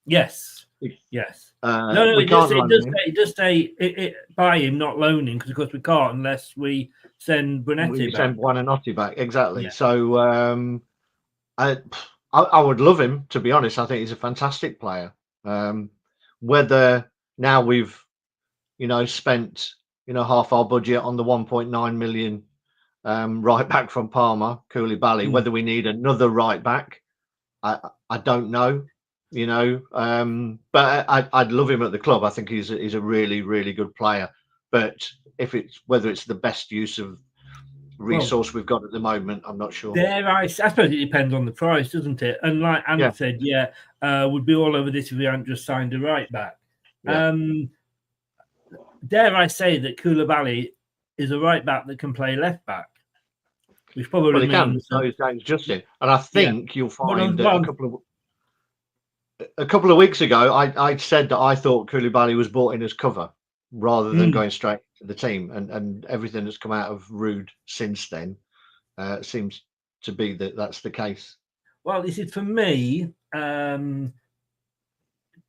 Yes. No,
we can't.
It does say buy him, not loan him, because of course we can't unless we send Brunetti back.
Send Buonanotte back, exactly. Yeah. So I would love him, to be honest. I think he's a fantastic player. Whether now we've spent half our budget on the 1.9 million right back from Parma, Koulibaly, whether we need another right back, I don't know. But I'd love him at the club. I think he's a really, really good player. But whether it's the best use of resource we've got at the moment, I'm not sure.
I suppose it depends on the price, doesn't it? And like Ant said, would be all over this if we hadn't just signed a right back. Yeah. Dare I say that Koulibaly is a right back that can play left back, which probably means
those games just in. And I think you'll find a couple of weeks ago, I said that I thought Koulibaly was brought in as cover rather than going straight to the team, and everything that's come out of Rude since then seems to be that's the case.
Well, this is for me.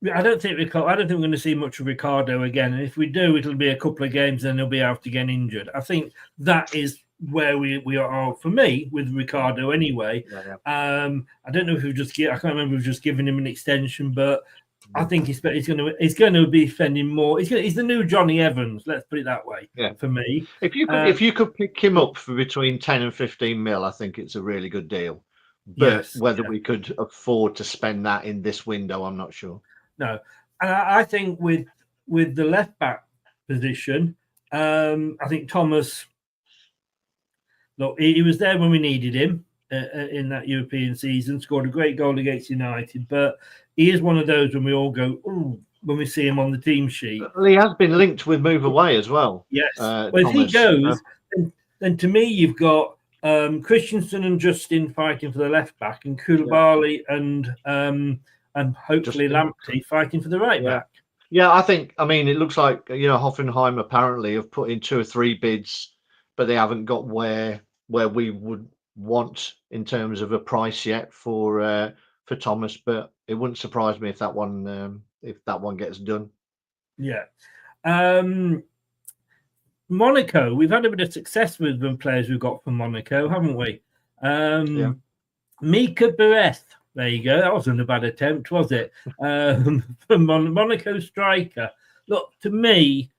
I don't think we're going to see much of Ricardo again. And if we do, it'll be a couple of games, and he'll be out again injured. I think that is where we are for me with Ricardo anyway. I don't know if I can't remember if we've just given him an extension, but I think he's going to be spending more. He's the new Johnny Evans. Let's put it that way. Yeah. For me,
if you could pick him up for between 10 and 15 mil, I think it's a really good deal. But whether we could afford to spend that in this window, I'm not sure.
No, and I think with the left back position, I think Thomas. Look, he was there when we needed him in that European season. Scored a great goal against United, but he is one of those when we all go, ooh, when we see him on the team sheet.
Well, he has been linked with move away as well.
Yes. Well, if he goes, then to me you've got Christensen and Justin fighting for the left back, and Koulibaly and hopefully Lamptey fighting for the right back.
Yeah, I mean, it looks like Hoffenheim apparently have put in 2 or 3 bids, but they haven't got where we would want in terms of a price yet for Thomas. But it wouldn't surprise me if that one gets done. Yeah.
Monaco, we've had a bit of success with the players we've got from Monaco, haven't we? Mika Bereth. There you go. That wasn't a bad attempt, was it? From Monaco striker. Look, to me,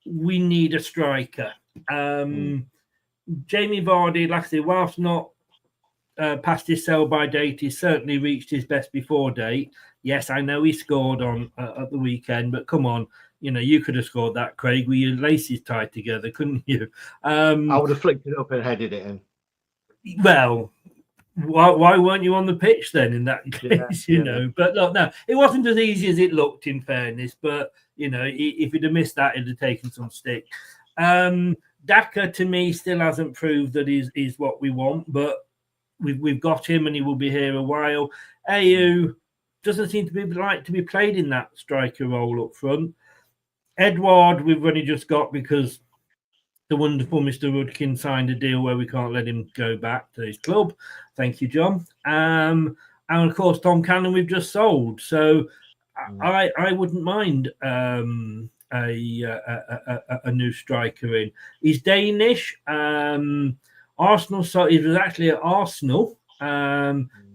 we need a striker. Jamie Vardy, like I say, whilst not past his sell-by date, he's certainly reached his best before date. Yes, I know he scored on at the weekend, but come on, you could have scored that, Craig, with your laces tied together, couldn't you?
I would have flicked it up and headed it in.
Well, why weren't you on the pitch then in that case, you know? But look, no, it wasn't as easy as it looked, in fairness, but, if he'd have missed that, it'd have taken some stick. Daka, to me, still hasn't proved that he's what we want, but we've got him and he will be here a while. AU doesn't seem to be played in that striker role up front. Edward, we've only just got because the wonderful Mr. Rudkin signed a deal where we can't let him go back to his club. Thank you, John. And of course, Tom Cannon we've just sold. So I wouldn't mind a new striker in. He's Danish. Arsenal. So he was actually at Arsenal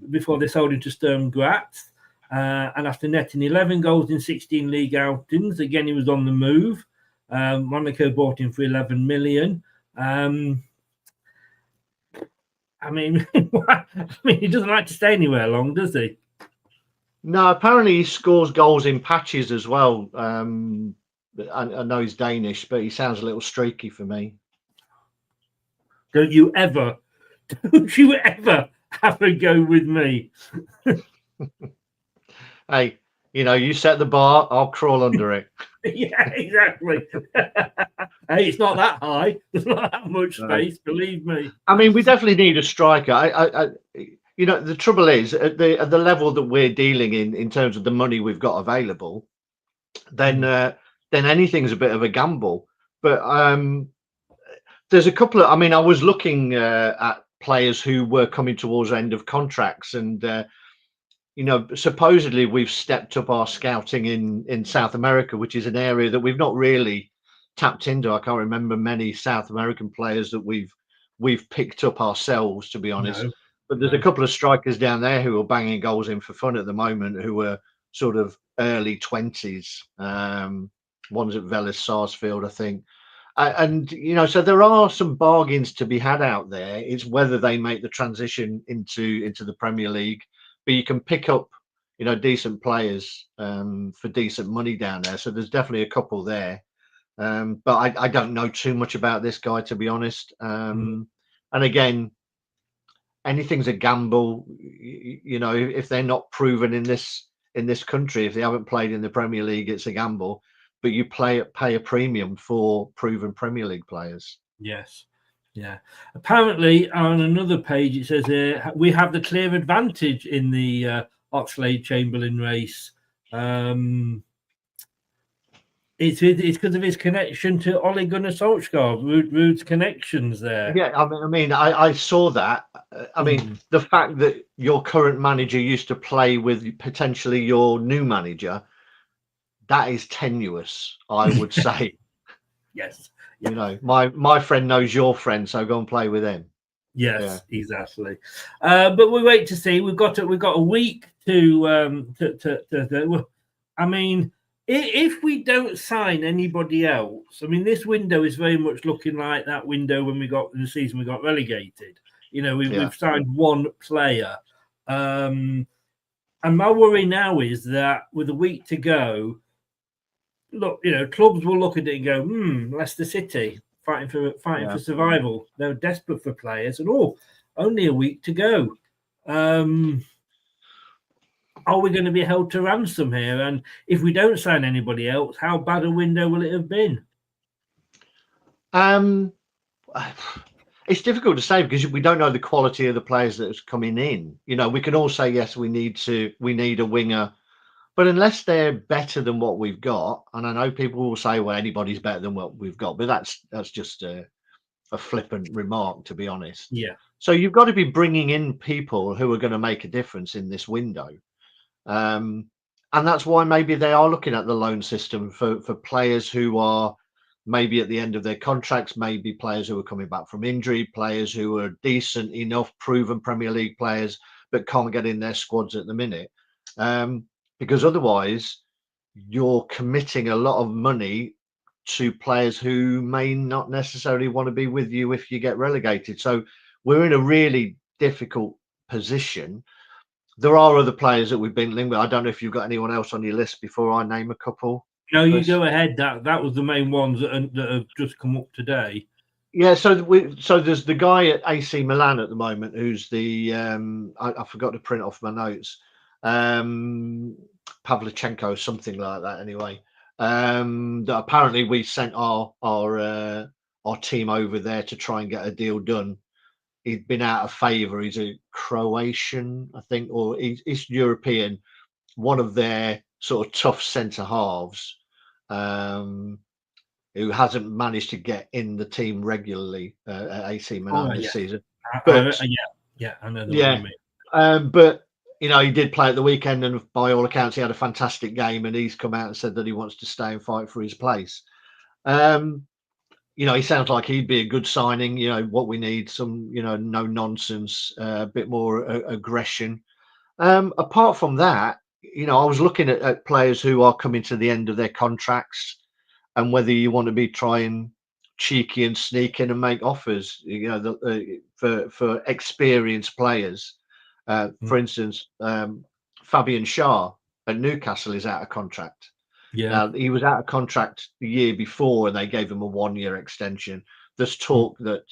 before they sold him to Sturm Graz. And after netting 11 goals in 16 league outings, again he was on the move. Monaco bought him for 11 million. I mean, he doesn't like to stay anywhere long, does he?
No, apparently he scores goals in patches as well. I know he's Danish, but he sounds a little streaky for me.
Don't you ever have a go with me.
Hey, you set the bar, I'll crawl under it.
Yeah, exactly. Hey, it's not that high. There's not that much space, believe me.
I mean, we definitely need a striker. The trouble is at the level that we're dealing in terms of the money we've got available, then anything's a bit of a gamble. But there's a couple of. I mean, I was looking at players who were coming towards the end of contracts, and supposedly we've stepped up our scouting in South America, which is an area that we've not really tapped into. I can't remember many South American players that we've picked up ourselves, to be honest.
No.
But there's a couple of strikers down there who are banging goals in for fun at the moment, who are sort of early 20s. One's at Vélez Sarsfield, I think. So there are some bargains to be had out there. It's whether they make the transition into the Premier League. But you can pick up, decent players for decent money down there. So there's definitely a couple there. But I don't know too much about this guy, to be honest. And again, anything's a gamble. If they're not proven in this country, if they haven't played in the Premier League, it's a gamble. But you pay a premium for proven Premier League players.
Yes. Yeah. Apparently, on another page, it says we have the clear advantage in the Oxlade-Chamberlain race. It's because of his connection to Ole Gunnar Solskjaer, Ruud's connections there.
Yeah, I saw that. I mean, the fact that your current manager used to play with potentially your new manager, that is tenuous, I would say.
Yes.
My friend knows your friend, so go and play with him.
Yes, yeah. Exactly. But we wait to see. We've got a week to. I mean, if we don't sign anybody else, I mean, this window is very much looking like that window when we got in the season we got relegated. We've signed one player, and my worry now is that with a week to go, look, clubs will look at it and go, Leicester City fighting for survival. They're desperate for players, and only a week to go. Are we going to be held to ransom here? And if we don't sign anybody else, how bad a window will it have been?
It's difficult to say because we don't know the quality of the players that's coming in. We can all say, yes, we need a winger. But unless they're better than what we've got, and I know people will say, well, anybody's better than what we've got, but that's just a flippant remark, to be honest.
Yeah.
So you've got to be bringing in people who are going to make a difference in this window. And that's why maybe they are looking at the loan system for players who are maybe at the end of their contracts, maybe players who are coming back from injury, players who are decent enough, proven Premier League players, but can't get in their squads at the minute. Because otherwise you're committing a lot of money to players who may not necessarily want to be with you if you get relegated. So we're in a really difficult position. There are other players that we've been linked with. I don't know if you've got anyone else on your list before I name a couple.
No, you go ahead. That was the main ones that have just come up today.
Yeah, so there's the guy at AC Milan at the moment who's the I forgot to print off my notes. Pavlyuchenko, something like that. Anyway, that apparently we sent our team over there to try and get a deal done. He'd been out of favour. He's a Croatian, I think, or East European, one of their sort of tough centre halves, who hasn't managed to get in the team regularly at AC Milan this season. But,
I know what you mean.
But he did play at the weekend, and by all accounts, he had a fantastic game. And he's come out and said that he wants to stay and fight for his place. He sounds like he'd be a good signing. What we need, some no nonsense, a bit more aggression. Apart from that, I was looking at players who are coming to the end of their contracts, and whether you want to be trying cheeky and sneak in and make offers, for experienced players. For instance, Fabian Schär at Newcastle is out of contract.
Yeah.
Now, he was out of contract the year before and they gave him a 1-year extension. There's talk that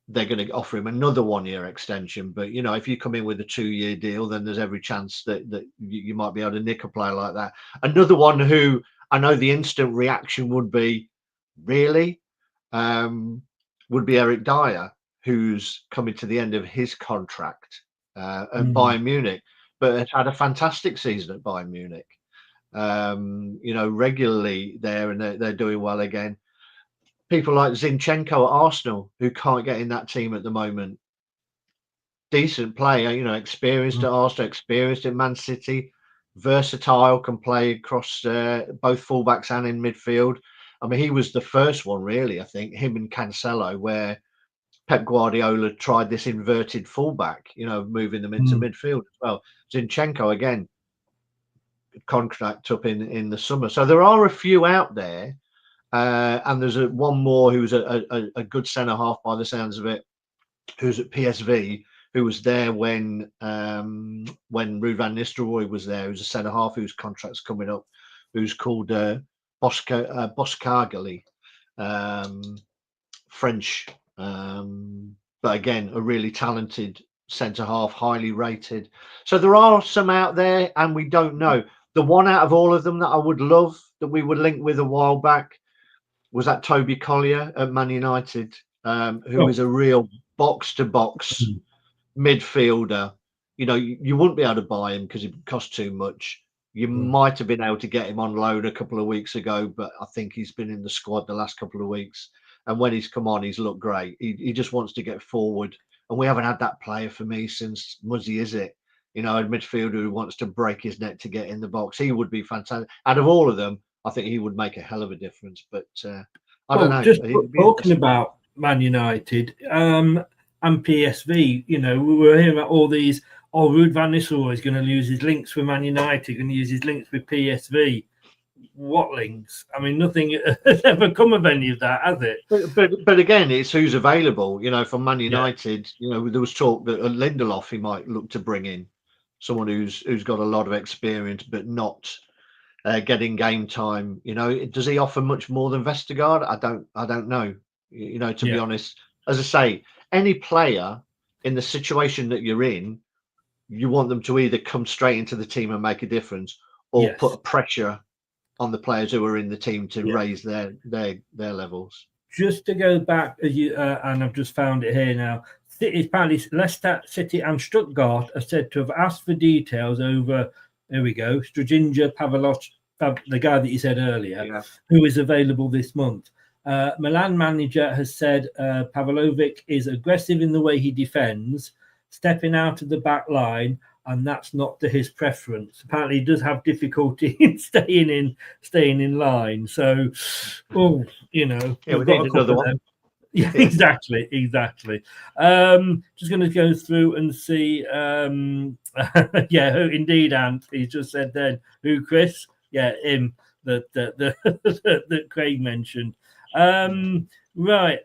they're going to offer him another 1-year extension. But, you know, if you come in with a 2-year deal, then there's every chance that you might be able to nick a player like that. Another one who I know the instant reaction would be, really, would be Eric Dyer, who's coming to the end of his contract at Bayern Munich, but has had a fantastic season at Bayern Munich. You know, regularly there, and they're doing well again. People like Zinchenko at Arsenal, who can't get in that team at the moment. Decent player, you know, experienced at Arsenal, experienced in Man City, versatile, can play across both fullbacks and in midfield. I mean, he was the first one, really, I think, him and Cancelo, where Pep Guardiola tried this inverted fullback, you know, moving them into midfield as well. Zinchenko, again, contract up in the summer. So there are a few out there. And there's one more who's a good centre half by the sounds of it, who's at PSV, who was there when Ruud van Nistelrooy was there, who's a centre half whose contract's coming up, who's called Boscargali, French, but again, a really talented centre half, highly rated. So there are some out there, and we don't know. The one out of all of them that I would love, that we would link with a while back, was that Toby Collier at Man United, who is a real box-to-box midfielder. You know, you wouldn't be able to buy him because it cost too much. You might have been able to get him on loan a couple of weeks ago, but I think he's been in the squad the last couple of weeks. And when he's come on, he's looked great. He just wants to get forward. And we haven't had that player for me since Muzzy, is it? You know, a midfielder who wants to break his neck to get in the box. He would be fantastic. Out of all of them, I think he would make a hell of a difference. But I don't know.
Just talking about Man United and PSV, you know, we were hearing about all these. Oh, Ruud van Nistelrooy is going to lose his links with Man United, going to use his links with PSV. What links? I mean, nothing has ever come of any of that, has it?
But again, it's who's available. You know, from Man United, you know, there was talk that Lindelof he might look to bring in, someone who's got a lot of experience, but not getting game time. You know, does he offer much more than Vestergaard? I don't know. You know, to be honest, as I say, any player in the situation that you're in, you want them to either come straight into the team and make a difference, or put a pressure on the players who are in the team to raise their levels.
Just to go back, as you and I've just found it here now. Apparently, Leicester City and Stuttgart are said to have asked for details over. There we go, Strajinja Pavlovic, the guy that you said earlier, who is available this month. Milan manager has said Pavlovic is aggressive in the way he defends, stepping out of the back line, and that's not to his preference. Apparently, he does have difficulty in staying in line. So, you know,
we need another one.
Yeah, exactly. Just going to go through and see. Who indeed, Ant. He's just said then who, Chris? Yeah, him that Craig mentioned. Right.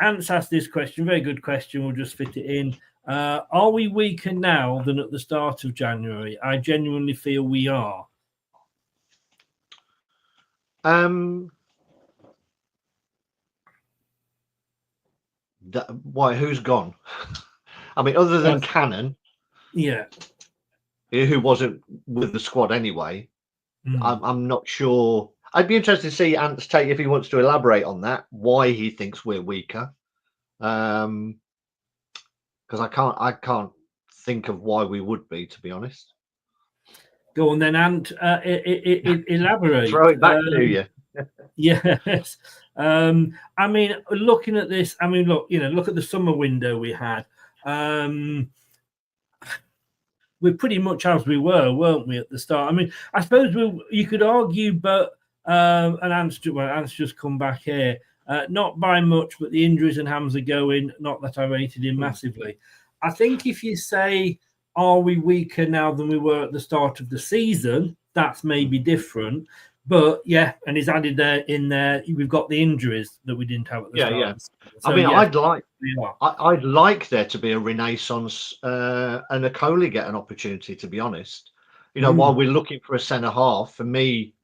Ant's asked this question. Very good question. We'll just fit it in. Are we weaker now than at the start of January? I genuinely feel we are.
Why? Who's gone? I mean, other than Cannon, who wasn't with the squad anyway. I'm not sure. I'd be interested to see Ant's take if he wants to elaborate on that. Why he thinks we're weaker? Because I can't think of why we would be, to be honest.
Go on then, Ant. Elaborate.
Throw it back to you.
Yes. I mean, looking at this, I mean, look at the summer window we had. We're pretty much as we were, weren't we, at the start? I mean, I suppose you could argue, but and Ant's just come back here. Not by much, but the injuries and hams are going. Not that I rated him massively. I think if you say, are we weaker now than we were at the start of the season, that's maybe different. But yeah, and he's added in there. We've got the injuries that we didn't have at the start.
Yeah.
So,
I mean, I'd like there to be a renaissance and a Coley get an opportunity. To be honest, You know, while we're looking for a centre half, for me,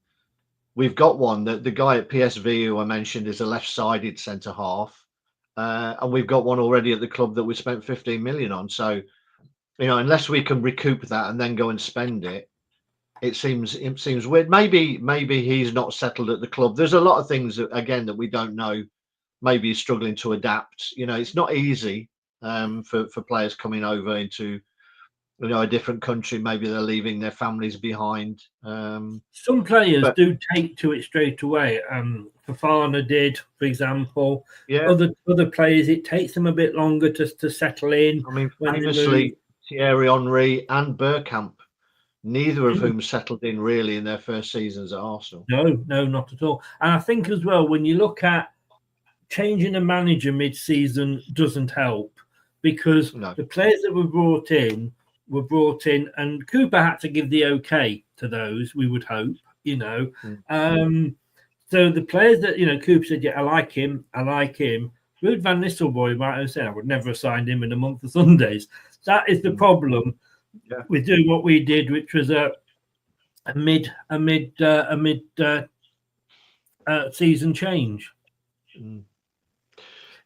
we've got one. That the guy at PSV who I mentioned is a left-sided centre half, and we've got one already at the club that we spent 15 million on. So, you know, unless we can recoup that and then go and spend it, it seems weird. Maybe he's not settled at the club. There's a lot of things that, again, that we don't know. Maybe he's struggling to adapt. You know, it's not easy for players coming over into, you know, a different country. Maybe they're leaving their families behind.
Some players do take to it straight away. Fofana did, for example.
Yeah.
Other players, it takes them a bit longer to settle in.
I mean, famously, Thierry Henry and Bergkamp, neither of whom settled in really in their first seasons at Arsenal.
No, not at all. And I think as well, when you look at changing a manager mid-season doesn't help, because the players that were brought in, and Cooper had to give the okay to those, we would hope, you know. So the players that, you know, Cooper said, yeah, I like him. Ruud van Nistelrooy might have said, I would never have signed him in a month of Sundays. That is the problem with doing what we did, which was a mid season change.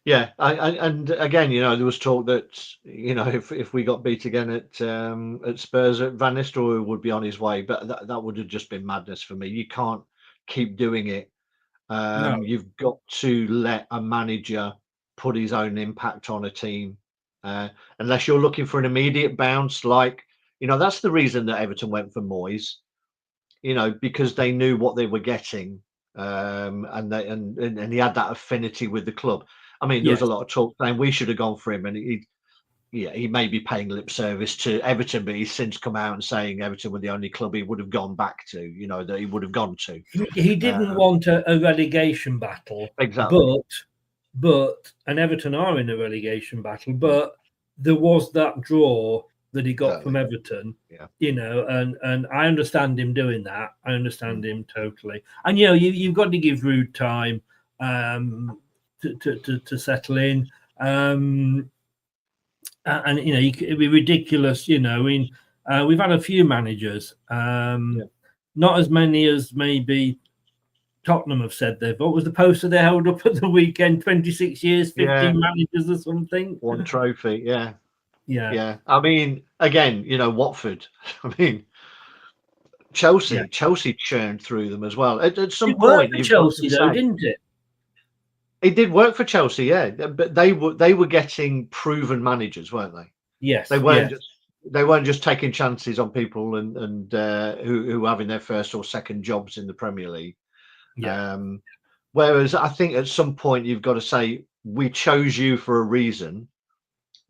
Yeah, and again, you know, there was talk that, you know, if we got beat again at Spurs, Van Nistelrooy would be on his way, but that would have just been madness for me. You can't keep doing it. You've got to let a manager put his own impact on a team, unless you're looking for an immediate bounce. Like, you know, that's the reason that Everton went for Moyes, you know, because they knew what they were getting, and he had that affinity with the club. I mean, there was a lot of talk saying we should have gone for him, and he may be paying lip service to Everton, but he's since come out and saying Everton were the only club he would have gone back to, you know, that he would have gone to.
He didn't want a relegation battle,
exactly.
But and Everton are in a relegation battle, but there was that draw that he got from Everton, you know, and I understand him doing that. I understand him totally, and you know, you've got to give Ruud time to settle in, and you know, it'd be ridiculous, you know. We've had a few managers, not as many as maybe Tottenham have said they've. What was the poster they held up at the weekend? 26 years, 15 managers or something.
One trophy, yeah. I mean, again, you know, Watford. I mean, Chelsea churned through them as well. At some point,
for Chelsea though, didn't it?
It did work for Chelsea, yeah, but they were getting proven managers, weren't they?
Yes,
they weren't just taking chances on people and who were having their first or second jobs in the Premier League. Whereas I think at some point you've got to say, we chose you for a reason.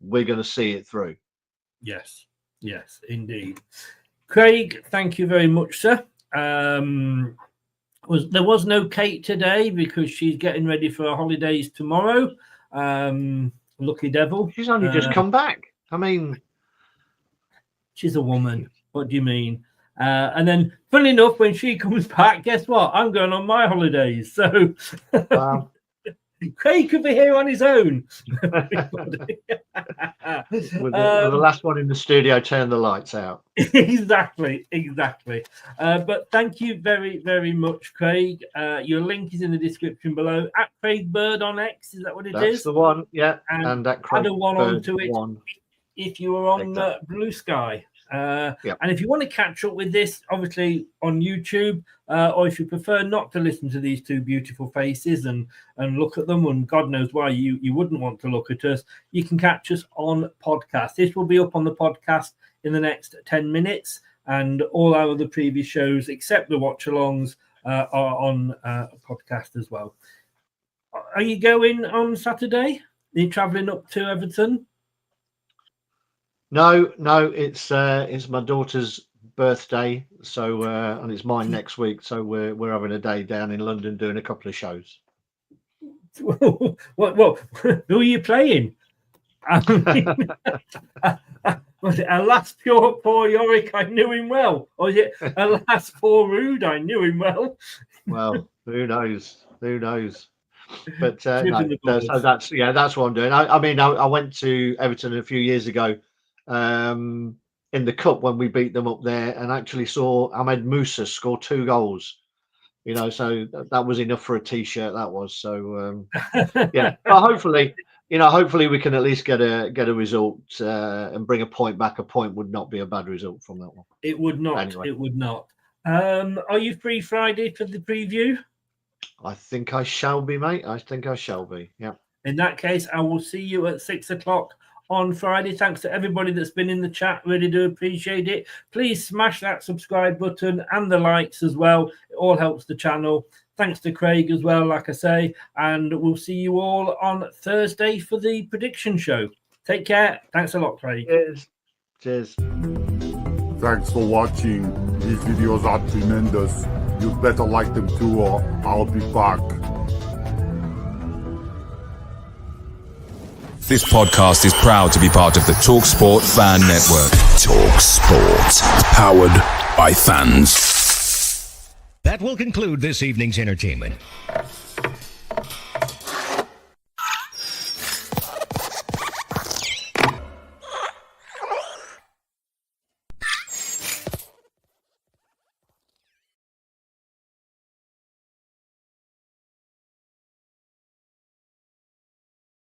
We're going to see it through.
Yes, indeed. Craig, thank you very much, sir. There was no Kate today because she's getting ready for her holidays tomorrow. Lucky devil.
She's only just come back. I mean,
she's a woman. What do you mean? And then, funny enough, when she comes back, guess what? I'm going on my holidays. So Craig could be here on his own.
With the last one in the studio, turn the lights out.
Exactly. But thank you very, very much, Craig. Your link is in the description below. At Craig Bird on X, is that what it is?
That's the one, yeah. And at Craig
add a one
Bird
onto it if you were on Blue Sky. And if you want to catch up with this, obviously on YouTube, or if you prefer not to listen to these two beautiful faces and look at them, and God knows why you wouldn't want to look at us, you can catch us on podcast. This will be up on the podcast in the next 10 minutes, and all our other previous shows, except the watch-alongs, are on podcast as well. Are you going on Saturday? Are you travelling up to Everton?
No, it's my daughter's birthday, so and it's mine next week, so we're having a day down in London doing a couple of shows.
What who are you playing? Was it Alas poor Yorick? I knew him well, or is it Alas poor Ruud? I knew him well.
Well, who knows? But so that's what I'm doing. I mean, I went to Everton a few years ago. in the cup when we beat them up there, and actually saw Ahmed Musa score 2 goals. You know, so that was enough for a T-shirt. That was so. Yeah, but hopefully we can at least get a result and bring a point back. A point would not be a bad result from that one.
It would not.
Anyway.
It would not. Are you free Friday for the preview?
I think I shall be, mate. I think I shall be. Yeah.
In that case, I will see you at 6 o'clock on Friday. Thanks to everybody that's been in the chat. Really do appreciate it. Please smash that subscribe button and the likes as well. It all helps the channel. Thanks to Craig as well, like I say. And we'll see you all on Thursday for the prediction show. Take care. Thanks a lot, Craig.
Cheers.
Thanks for watching. These videos are tremendous. You'd better like them too, or I'll be back.
This podcast is proud to be part of the TalkSport Fan Network. TalkSport. Powered by fans.
That will conclude this evening's entertainment.